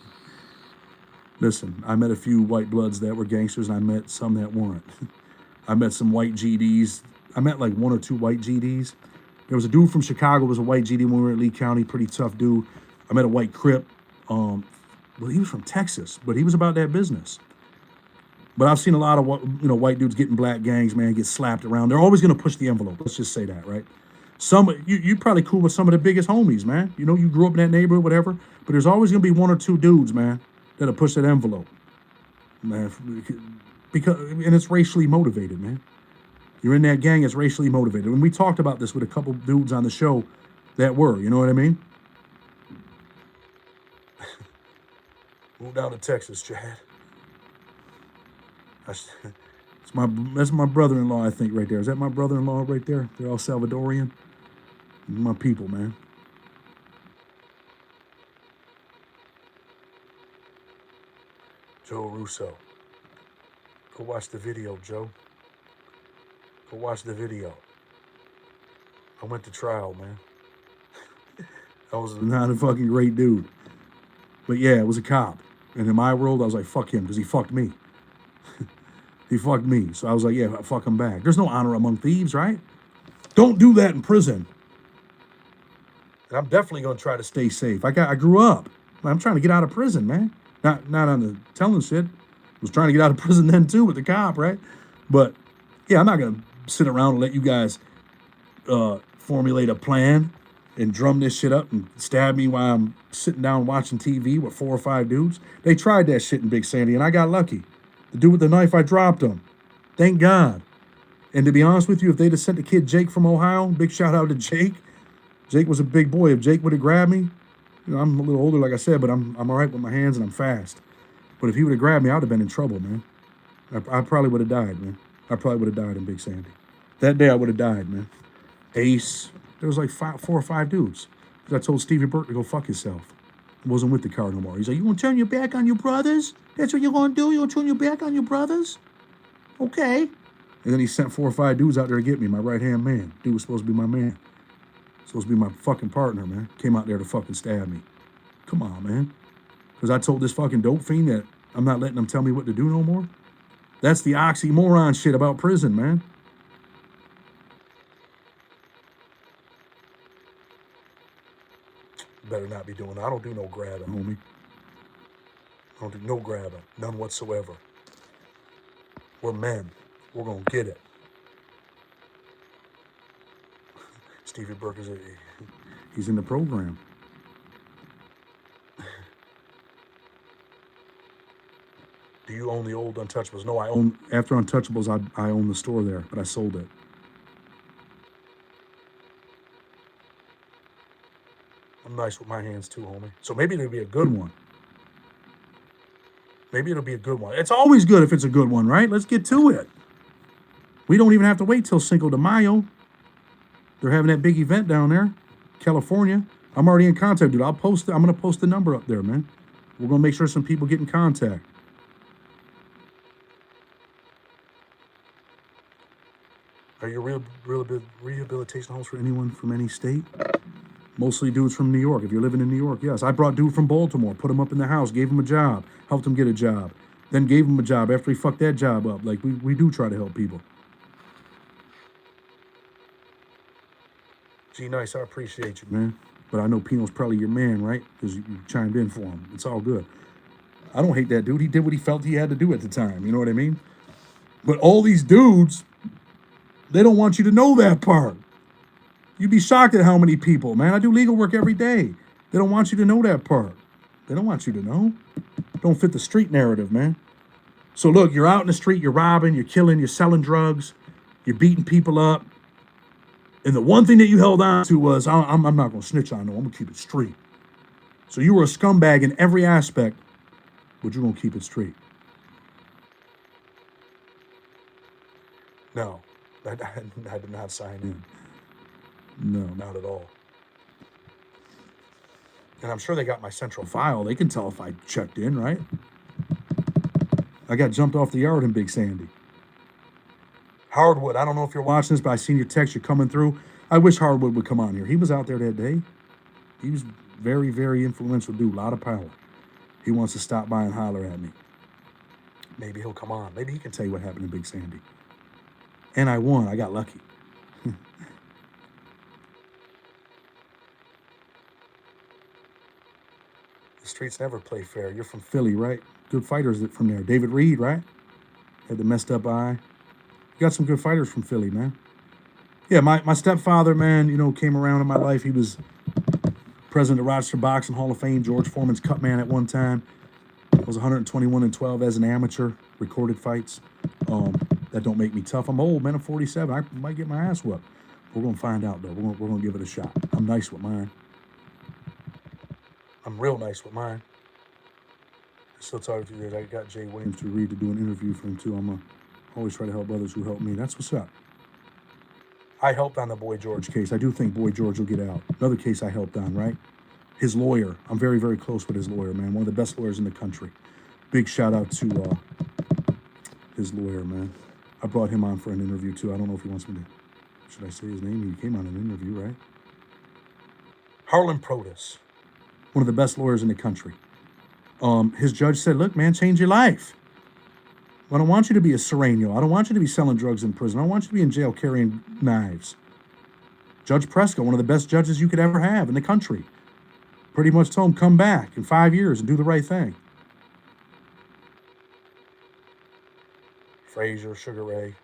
Listen, I met a few white bloods that were gangsters, and I met some that weren't. I met some white GDs. I met like 1 or 2 white GDs. There was a dude from Chicago, was a white GD when we were at Lee County, pretty tough dude. I met a white Crip. Well, he was from Texas, but he was about that business. But I've seen a lot of white dudes getting black gangs, man, get slapped around. They're always going to push the envelope. Let's just say that, right? You probably cool with some of the biggest homies, man. You know, you grew up in that neighborhood, whatever. But there's always going to be 1 or 2 dudes, man, that'll push that envelope, man. And it's racially motivated, man. You're in that gang, it's racially motivated. And we talked about this with a couple dudes on the show that were, you know what I mean? Move down to Texas, Chad. That's my brother-in-law, I think, right there. Is that my brother-in-law right there? They're all Salvadorian. My people, man. Joe Russo. Go watch the video, Joe. Go watch the video. I went to trial, man. I was not a fucking great dude. But yeah, it was a cop. And in my world, I was like, fuck him, because he fucked me. He fucked me. So I was like, yeah, fuck him back. There's no honor among thieves, right? Don't do that in prison. And I'm definitely going to try to stay safe. I grew up. I'm trying to get out of prison, man. Not on the telling shit. I was trying to get out of prison then, too, with the cop, right? But, yeah, I'm not going to sit around and let you guys formulate a plan and drum this shit up and stab me while I'm sitting down watching TV with 4 or 5 dudes. They tried that shit in Big Sandy, and I got lucky. The dude with the knife, I dropped him. Thank God. And to be honest with you, if they'd have sent the kid Jake from Ohio, big shout out to Jake. Jake was a big boy. If Jake would have grabbed me, you know, I'm a little older, like I said, but I'm all right with my hands and I'm fast. But if he would have grabbed me, I would have been in trouble, man. I probably would have died, man. I probably would have died in Big Sandy. That day I would have died, man. Ace. There was like 4 or 5 dudes. I told Stevie Burke to go fuck himself. Wasn't with the car no more. He's like, you gonna turn your back on your brothers? That's what you're gonna do? You gonna turn your back on your brothers? Okay. And then he sent 4 or 5 dudes out there to get me, my right-hand man. Dude was supposed to be my man. Supposed to be my fucking partner, man. Came out there to fucking stab me. Come on, man. Because I told this fucking dope fiend that I'm not letting him tell me what to do no more. That's the oxymoron shit about prison, man. Better not be doing that. I don't do no grabbing, homie. I don't do no grabbing. None whatsoever. We're men. We're going to get it. Stevie Burke he's in the program. Do you own the old Untouchables? No, I own, after Untouchables, I own the store there, but I sold it. I'm nice with my hands too, homie. So maybe it'll be a good one. Maybe it'll be a good one. It's always good if it's a good one, right? Let's get to it. We don't even have to wait till Cinco de Mayo. They're having that big event down there, California. I'm already in contact, dude. I'm going to post the number up there, man. We're going to make sure some people get in contact. Are you a real rehabilitation homes for anyone from any state? Mostly dudes from New York. If you're living in New York, yes. I brought dude from Baltimore, put him up in the house, gave him a job, helped him get a job, then gave him a job after he fucked that job up. Like, we do try to help people. Gee, nice. I appreciate you, man. But I know Pino's probably your man, right? Because you chimed in for him. It's all good. I don't hate that dude. He did what he felt he had to do at the time. You know what I mean? But all these dudes, they don't want you to know that part. You'd be shocked at how many people, man. I do legal work every day. They don't want you to know that part. They don't want you to know. Don't fit the street narrative, man. So look, you're out in the street, you're robbing, you're killing, you're selling drugs, you're beating people up. And the one thing that you held on to was, I'm not going to snitch on no, I'm going to keep it straight. So you were a scumbag in every aspect, but you're going to keep it straight. No, I did not sign in. No, not at all. And I'm sure they got my central file. They can tell if I checked in, right? I got jumped off the yard in Big Sandy. Hardwood, I don't know if you're watching this, but I seen your text. You're coming through. I wish Hardwood would come on here. He was out there that day. He was very, very influential dude. A lot of power. He wants to stop by and holler at me. Maybe he'll come on. Maybe he can tell you what happened in Big Sandy. And I won. I got lucky. The streets never play fair. You're from Philly, right? Good fighters from there. David Reed, right? Had the messed up eye. You got some good fighters from Philly, man. Yeah, my stepfather, man, came around in my life. He was president of Rochester Boxing Hall of Fame, George Foreman's cut man at one time. I was 121-12 as an amateur, recorded fights. That don't make me tough. I'm old, man. I'm 47. I might get my ass whooped. We're going to find out, though. We're going to give it a shot. I'm nice with mine. I'm real nice with mine. I still talking to you. I got Jay Williams to read to do an interview for him, too. I'm always try to help others who help me. That's what's up. I helped on the Boy George case. I do think Boy George will get out. Another case I helped on, right? His lawyer. I'm very, very close with his lawyer, man. One of the best lawyers in the country. Big shout out to his lawyer, man. I brought him on for an interview, too. I don't know if he wants me to... Should I say his name? He came on an interview, right? Harlan Protus. One of the best lawyers in the country. His judge said, look, man, change your life. I don't want you to be a Sereno. I don't want you to be selling drugs in prison. I don't want you to be in jail carrying knives. Judge Prescott, one of the best judges you could ever have in the country, pretty much told him, come back in 5 years and do the right thing. Frazier, Sugar Ray.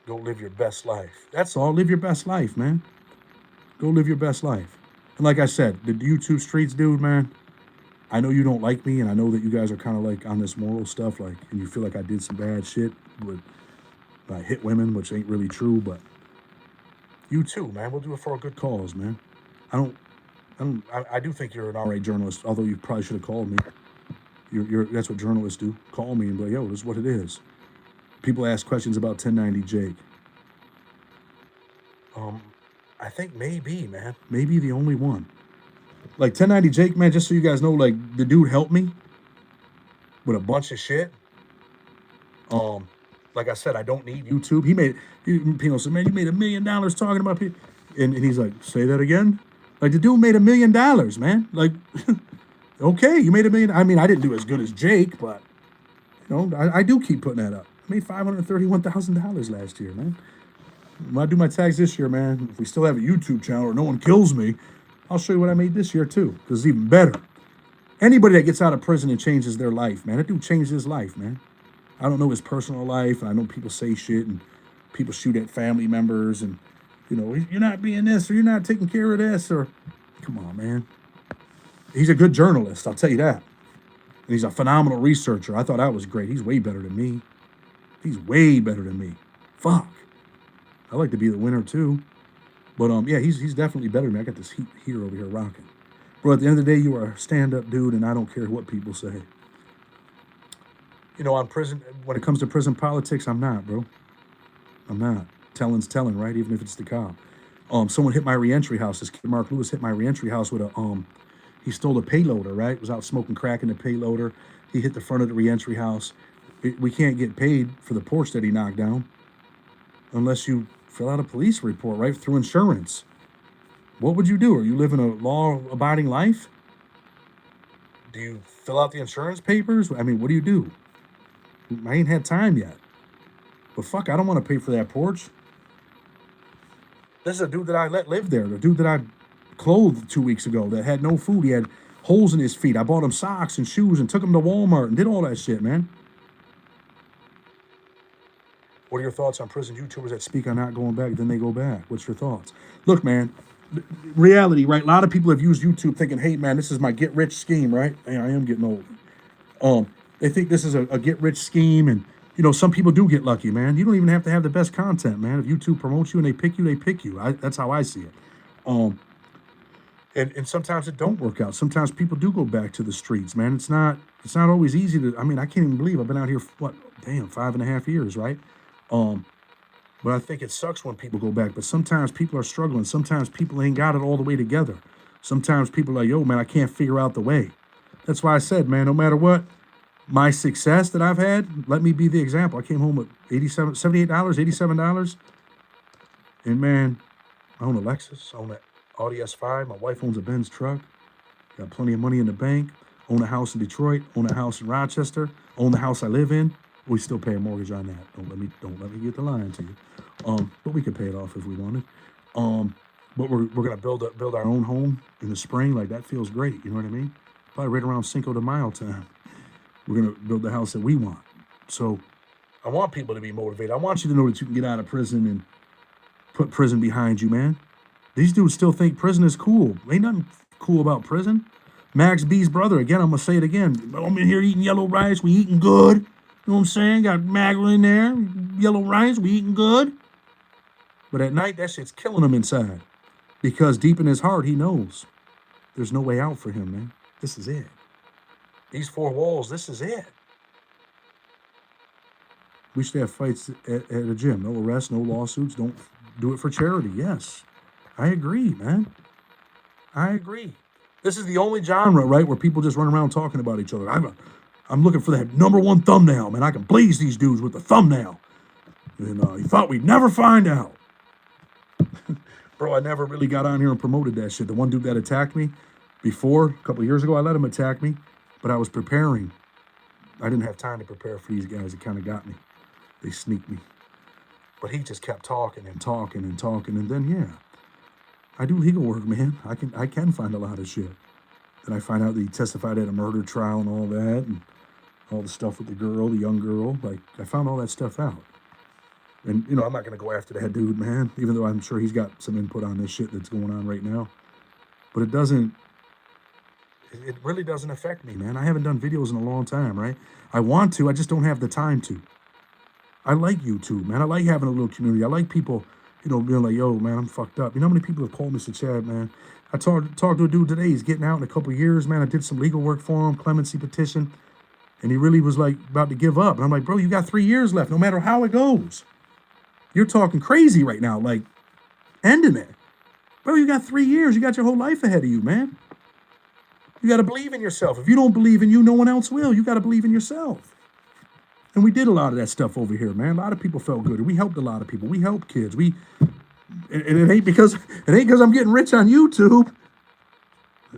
Go live your best life. That's all. Live your best life, man. Go live your best life. And like I said, the YouTube streets, dude, man, I know you don't like me, and I know that you guys are kind of like on this moral stuff, like, and you feel like I did some bad shit, but I hit women, which ain't really true, but you too, man. We'll do it for a good cause, man. I do think you're an all right journalist, although you probably should have called me. That's what journalists do. Call me and be like, yo, this is what it is. People ask questions about 1090 Jake. I think maybe, man. Maybe the only one. Like 1090 Jake, man, just so you guys know, like the dude helped me with a bunch of shit. Um, like I said, I don't need YouTube. Pino said, man, you made $1 million talking about people. And he's like, say that again? Like the dude made $1 million, man. Like, okay, you made $1 million. I mean, I didn't do as good as Jake, but I do keep putting that up. I made $531,000 last year, man. When I do my tags this year, man, if we still have a YouTube channel or no one kills me, I'll show you what I made this year too, because it's even better. Anybody that gets out of prison and changes their life, man, that dude changed his life, man. I don't know his personal life, and I know people say shit, and people shoot at family members, and you're not being this, or you're not taking care of this, or come on, man. He's a good journalist, I'll tell you that. And he's a phenomenal researcher. I thought that was great. He's way better than me. He's way better than me. Fuck. I like to be the winner too. But yeah, he's definitely better than me. I got this heater over here rocking. Bro, at the end of the day, you are a stand-up dude, and I don't care what people say. On prison, when it comes to prison politics, I'm not, bro. I'm not. Telling's telling, right? Even if it's the cop. Someone hit my reentry house. This kid, Mark Lewis, hit my reentry house with he stole a payloader, right? Was out smoking crack in the payloader. He hit the front of the reentry house. We can't get paid for the porch that he knocked down unless you fill out a police report, right? Through insurance. What would you do? Are you living a law-abiding life? Do you fill out the insurance papers? I mean, what do you do? I ain't had time yet. But fuck, I don't want to pay for that porch. This is a dude that I let live there. The dude that I clothed 2 weeks ago that had no food. He had holes in his feet. I bought him socks and shoes and took him to Walmart and did all that shit, man. What are your thoughts on prison YouTubers that speak on not going back, then they go back? What's your thoughts? Look, man, reality, right? A lot of people have used YouTube thinking, hey, man, this is my get-rich scheme, right? Hey, I am getting old. They think this is a get-rich scheme, and, some people do get lucky, man. You don't even have to have the best content, man. If YouTube promotes you and they pick you, they pick you. That's how I see it. And sometimes it don't work out. Sometimes people do go back to the streets, man. It's not always easy to, I mean, I can't even believe I've been out here, 5.5 years, right? But I think it sucks when people go back. But sometimes people are struggling. Sometimes people ain't got it all the way together. Sometimes people are like, yo, man, I can't figure out the way. That's why I said, man, no matter what, my success that I've had, let me be the example. I came home with $78, $87. And man, I own a Lexus, I own an Audi S5. My wife owns a Benz truck. Got plenty of money in the bank. Own a house in Detroit. Own a house in Rochester. Own the house I live in. We still pay a mortgage on that. Don't let me get the lying to you. But we could pay it off if we wanted. But we're gonna build our own home in the spring. Like that feels great. You know what I mean? Probably right around Cinco de Mayo time. We're gonna build the house that we want. So I want people to be motivated. I want you to know that you can get out of prison and put prison behind you, man. These dudes still think prison is cool. Ain't nothing cool about prison. Max B's brother, again, I'm gonna say it again. I'm in here eating yellow rice, we eating good. You know what I'm saying? Got Maggle in there, yellow rice, we eating good. But at night, that shit's killing him inside. Because deep in his heart, he knows there's no way out for him, man. This is it. These four walls, this is it. We should have fights at a gym. No arrests, no lawsuits. Don't do it for charity. Yes. I agree, man. I agree. This is the only genre, right, where people just run around talking about each other. I'm looking for that #1 thumbnail, man. I can blaze these dudes with the thumbnail. And you thought we'd never find out. Bro, I never really got on here and promoted that shit. The one dude that attacked me before, a couple of years ago, I let him attack me, but I was preparing. I didn't have time to prepare for these guys. It kind of got me. They sneaked me. But he just kept talking and talking and talking, and then, yeah. I do legal work, man. I can find a lot of shit. Then I find out that he testified at a murder trial and all that, and all the stuff with the girl, the young girl. Like, I found all that stuff out. And, I'm not going to go after that dude, man, even though I'm sure he's got some input on this shit that's going on right now. But it really doesn't affect me, man. I haven't done videos in a long time, right? I want to, I just don't have the time to. I like YouTube, man. I like having a little community. I like people, being like, yo, man, I'm fucked up. You know how many people have called me and said, Chad, man, I talked to a dude today. He's getting out in a couple of years, man. I did some legal work for him, clemency petition. And he really was like about to give up. And I'm like, bro, you got 3 years left, no matter how it goes. You're talking crazy right now, like ending it. Bro, you got 3 years. You got your whole life ahead of you, man. You got to believe in yourself. If you don't believe in you, no one else will. You got to believe in yourself. And we did a lot of that stuff over here, man. A lot of people felt good. We helped a lot of people. We helped kids. And it ain't because I'm getting rich on YouTube.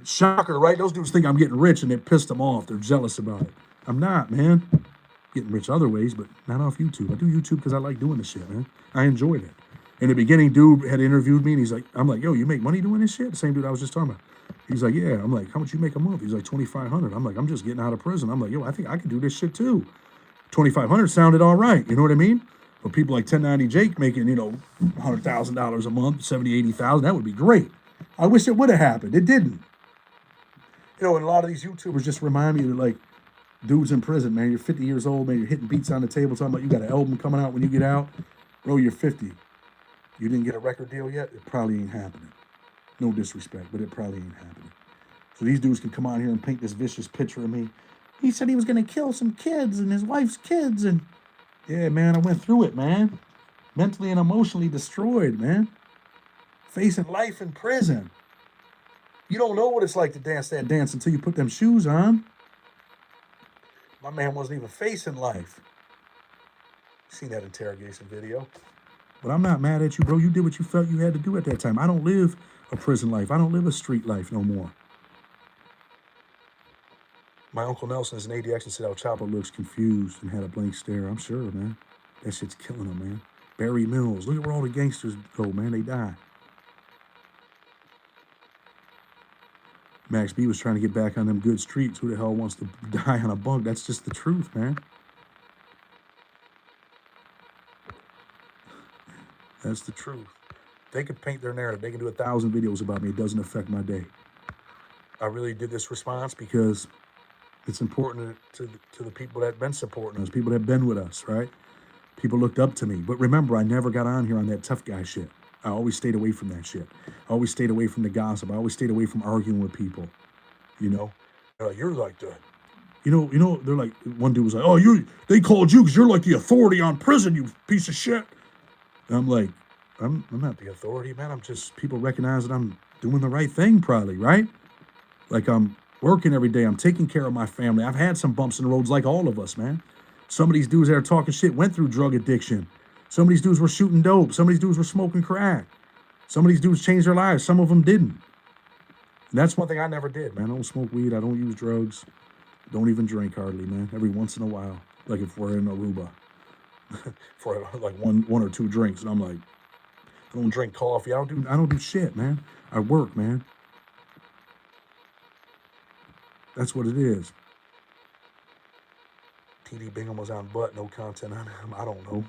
Shocker, right? Those dudes think I'm getting rich and it pissed them off. They're jealous about it. I'm not, man. Getting rich other ways, but not off YouTube. I do YouTube because I like doing this shit, man. I enjoyed it. In the beginning, dude had interviewed me, and he's like, I'm like, yo, you make money doing this shit? The same dude I was just talking about. He's like, yeah. I'm like, how much you make a month? He's like, 2,500. I'm like, I'm just getting out of prison. I'm like, yo, I think I could do this shit too. 2,500 sounded all right. You know what I mean? But people like 1090 Jake making, $100,000 a month, 70, 80,000, that would be great. I wish it would have happened. It didn't. And a lot of these YouTubers just remind me of like dudes in prison, man. You're 50 years old, man. You're hitting beats on the table, talking about you got an album coming out when you get out. Bro, you're 50. You didn't get a record deal yet? It probably ain't happening. No disrespect, but it probably ain't happening. So these dudes can come out here and paint this vicious picture of me. He said he was going to kill some kids and his wife's kids. And yeah, man, I went through it, man. Mentally and emotionally destroyed, man. Facing life in prison. You don't know what it's like to dance that dance until you put them shoes on. My man wasn't even facing life. Seen that interrogation video. But I'm not mad at you, bro. You did what you felt you had to do at that time. I don't live a prison life. I don't live a street life no more. My Uncle Nelson is an ADX and said El Chapo looks confused and had a blank stare. I'm sure, man. That shit's killing him, man. Barry Mills. Look at where all the gangsters go, man. They die. Max B was trying to get back on them good streets. Who the hell wants to die on a bunk? That's just the truth, man. That's the truth. They could paint their narrative. They can do 1,000 videos about me. It doesn't affect my day. I really did this response because it's important to the people that have been supporting us, people that have been with us, right? People looked up to me. But remember, I never got on here on that tough guy shit. I always stayed away from that shit. I always stayed away from the gossip. I always stayed away from arguing with people. They're like, you're like the, they're like, one dude was like, oh, they called you because you're like the authority on prison, you piece of shit. And I'm like, I'm not the authority, man. I'm just, people recognize that I'm doing the right thing probably, right? Like I'm working every day. I'm taking care of my family. I've had some bumps in the roads like all of us, man. Some of these dudes that are talking shit went through drug addiction. Some of these dudes were shooting dope. Some of these dudes were smoking crack. Some of these dudes changed their lives. Some of them didn't. And that's one thing I never did, man. I don't smoke weed. I don't use drugs. Don't even drink hardly, man. Every once in a while, like if we're in Aruba, for like one or two drinks, and I'm like, I don't drink coffee. I don't do shit, man. I work, man. That's what it is. TD Bingham was on butt, no content on him. I don't know.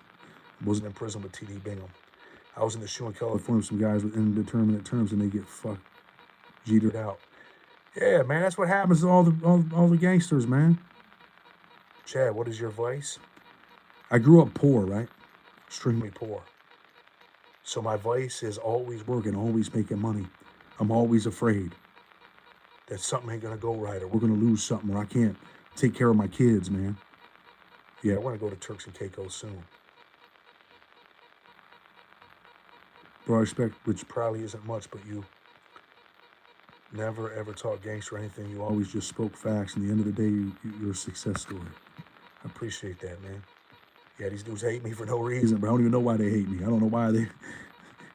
Wasn't in prison with TD Bingham. I was in the shoe in California with some guys with indeterminate terms, and they get fucked, jetered out. Yeah, man, that's what happens to all the gangsters, man. Chad, what is your vice? I grew up poor, right? Extremely poor. So my vice is always working, always making money. I'm always afraid that something ain't gonna go right, or we're gonna lose something, or I can't take care of my kids, man. Yeah, I want to go to Turks and Caicos soon. Bro, I respect, which probably isn't much, but you never ever taught gangster or anything. You always just spoke facts. And at the end of the day, you're a success story. I appreciate that, man. Yeah, these dudes hate me for no reason, but I don't even know why they hate me. I don't know why they,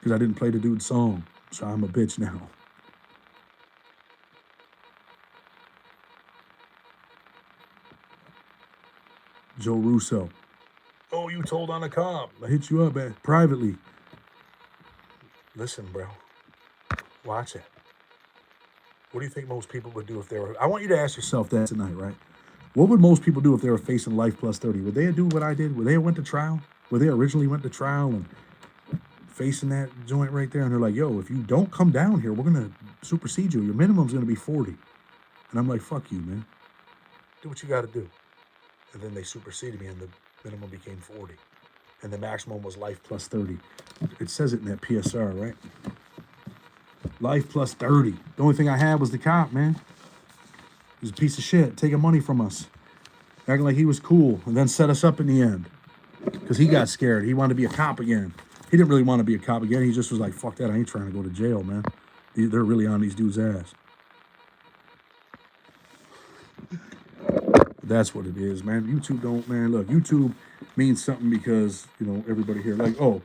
because I didn't play the dude's song. So I'm a bitch now. Joe Russo. Oh, you told on a cop. I hit you up privately. Listen, bro. Watch it. What do you think most people would do if they were... I want you to ask yourself that tonight, right? What would most people do if they were facing life plus 30? Would they do what I did? Would they went to trial? Would they originally went to trial and facing that joint right there? And they're like, yo, if you don't come down here, we're going to supersede you. Your minimum's going to be 40. And I'm like, fuck you, man. Do what you got to do. And then they superseded me and the minimum became 40. And the maximum was life plus 30. It says it in that PSR, right? Life plus 30. The only thing I had was the cop, man. He was a piece of shit, taking money from us. Acting like he was cool, and then set us up in the end. Because he got scared. He wanted to be a cop again. He didn't really want to be a cop again. He just was like, fuck that, I ain't trying to go to jail, man. They're really on these dudes' ass. That's what it is, man. YouTube don't, man. Look, YouTube means something because, everybody here, like, oh,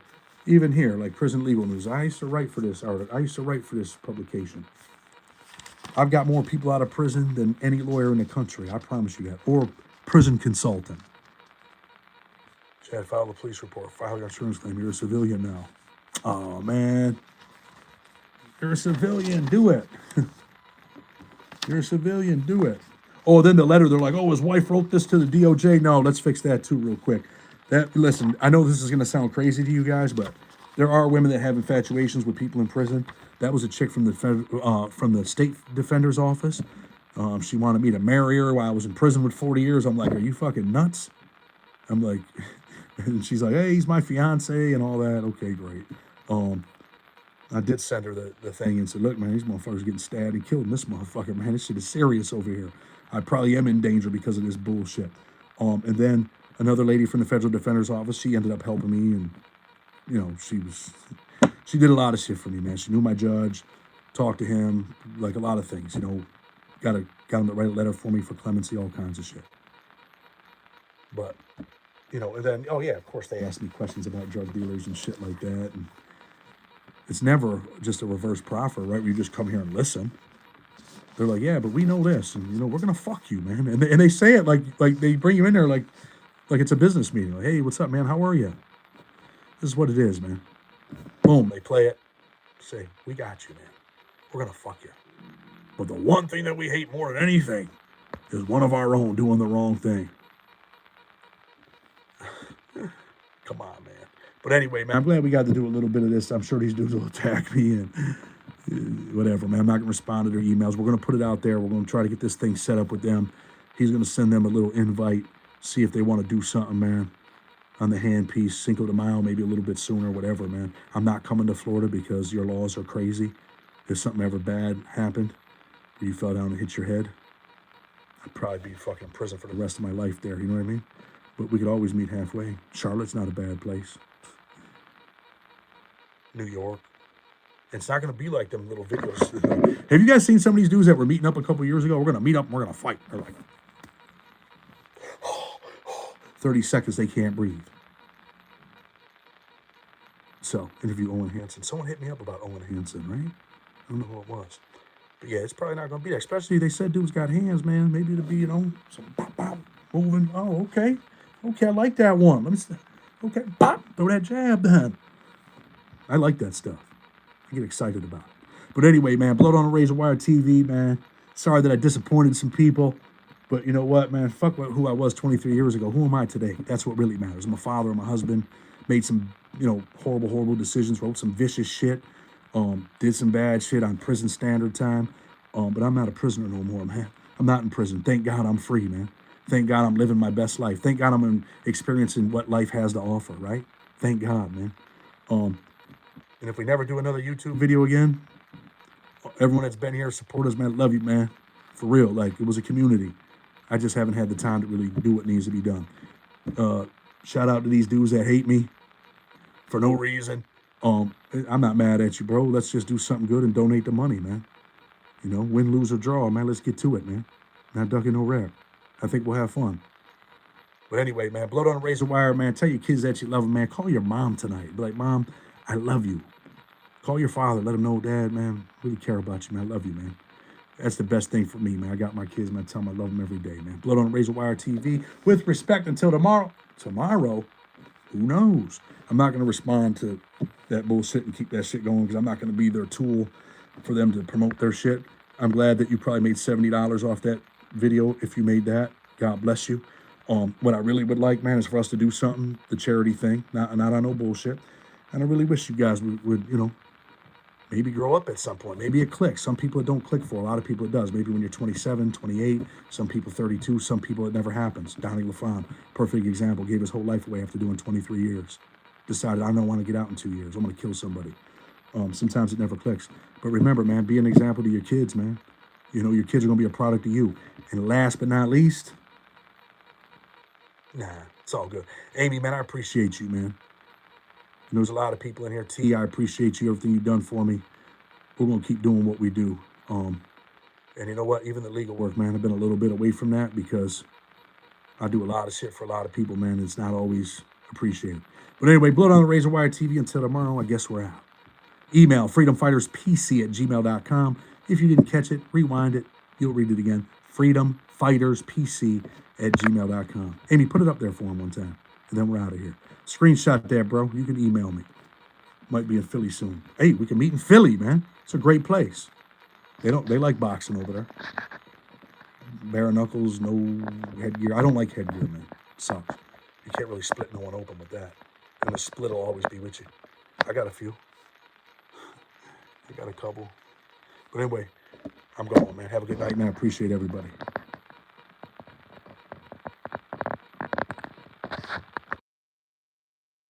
even here, like Prison Legal News. I used to write for this article. I used to write for this publication. I've got more people out of prison than any lawyer in the country. I promise you that. Or prison consultant. Chad, file a police report. File your insurance claim. You're a civilian now. Oh, man. You're a civilian. Do it. You're a civilian. Do it. Oh, then the letter, they're like, oh, his wife wrote this to the DOJ. No, let's fix that too real quick. Listen, I know this is going to sound crazy to you guys, but there are women that have infatuations with people in prison. That was a chick from the state defender's office. She wanted me to marry her while I was in prison with 40 years. I'm like, are you fucking nuts? I'm like, and she's like, hey, he's my fiance and all that. Okay, great. I did send her the thing and said, look, man, these motherfuckers getting stabbed and killed in this motherfucker, man. This shit is serious over here. I probably am in danger because of this bullshit. And then another lady from the federal defender's office, she ended up helping me, and she did a lot of shit for me, man. She knew my judge, talked to him, like a lot of things, got him to write a letter for me for clemency, all kinds of shit. But, and then, oh yeah, of course they asked me questions about drug dealers and shit like that. And it's never just a reverse proffer, right? Where you just come here and listen. They're like, yeah, but we know this, and we're gonna fuck you, man. And they say it like they bring you in there like it's a business meeting. Like, hey, what's up, man? How are you? This is what it is, man. Boom, they play it. Say, we got you, man. We're gonna fuck you. But the one thing that we hate more than anything is one of our own doing the wrong thing. Come on, man. But anyway, man, I'm glad we got to do a little bit of this. I'm sure these dudes will attack me and whatever, man. I'm not going to respond to their emails. We're going to put it out there. We're going to try to get this thing set up with them. He's going to send them a little invite, see if they want to do something, man, on the handpiece, Cinco de Mayo, maybe a little bit sooner, whatever, man. I'm not coming to Florida because your laws are crazy. If something ever bad happened, or you fell down and hit your head, I'd probably be fucking in prison for the rest of my life there, you know what I mean? But we could always meet halfway. Charlotte's not a bad place. New York. It's not going to be like them little videos. Have you guys seen some of these dudes that were meeting up a couple years ago? We're going to meet up and we're going to fight. They're like, 30 seconds, they can't breathe. So, interview Owen Hansen. Someone hit me up about Owen Hansen, right? I don't know who it was. But yeah, it's probably not going to be there. Especially, they said dudes got hands, man. Maybe it'll be, some pop, pop, moving. Oh, okay. Okay, I like that one. Let me see. Okay, pop, throw that jab down. I like that stuff. I get excited about it. But anyway, man, Blood on a Razor Wire TV, man. Sorry that I disappointed some people. But you know what, man? Fuck who I was 23 years ago. Who am I today? That's what really matters. I'm a father, I'm a husband. Made some, horrible decisions. Wrote some vicious shit. Did some bad shit on prison standard time. But I'm not a prisoner no more, man. I'm not in prison. Thank God I'm free, man. Thank God I'm living my best life. Thank God I'm experiencing what life has to offer, right? Thank God, man. And if we never do another YouTube video again, everyone that's been here, support us, man. Love you, man. For real. Like, it was a community. I just haven't had the time to really do what needs to be done. Shout out to these dudes that hate me for no reason. I'm not mad at you, bro. Let's just do something good and donate the money, man. Win, lose, or draw, man. Let's get to it, man. Not ducking no rap. I think we'll have fun. But anyway, man, Blood on a Razor Wire, man. Tell your kids that you love them, man. Call your mom tonight. Be like, Mom, I love you. Call your father. Let him know, Dad, man, really care about you, man. I love you, man. That's the best thing for me, man. I got my kids, man. I tell them I love them every day, man. Blood on a Razor Wire TV. With respect until tomorrow. Tomorrow, who knows? I'm not going to respond to that bullshit and keep that shit going because I'm not going to be their tool for them to promote their shit. I'm glad that you probably made $70 off that video if you made that. God bless you. What I really would like, man, is for us to do something, the charity thing, not on no bullshit. And I really wish you guys would maybe grow up at some point. Maybe it clicks. Some people it don't click for. A lot of people it does. Maybe when you're 27, 28, some people 32, some people it never happens. Donnie LaFon, perfect example, gave his whole life away after doing 23 years. Decided, I don't want to get out in 2 years. I'm going to kill somebody. Sometimes it never clicks. But remember, man, be an example to your kids, man. Your kids are going to be a product of you. And last but not least, it's all good. Amy, man, I appreciate you, man. There's a lot of people in here. T, I appreciate you, everything you've done for me. We're going to keep doing what we do. And you know what? Even the legal work, man, I've been a little bit away from that because I do a lot of shit for a lot of people, man. It's not always appreciated. But anyway, Blood on the Razor Wire TV. Until tomorrow, I guess we're out. Email freedomfighterspc@gmail.com. If you didn't catch it, rewind it. You'll read it again. freedomfighterspc@gmail.com. Amy, put it up there for him one time. And then we're out of here. Screenshot that, bro. You can email me. Might be in Philly soon. Hey, we can meet in Philly, man. It's a great place. They like boxing over there. Bare knuckles, no headgear. I don't like headgear, man. It sucks. You can't really split no one open with that. And the split will always be with you. I got a few. I got a couple. But anyway, I'm going, man. Have a good night, man. I appreciate everybody.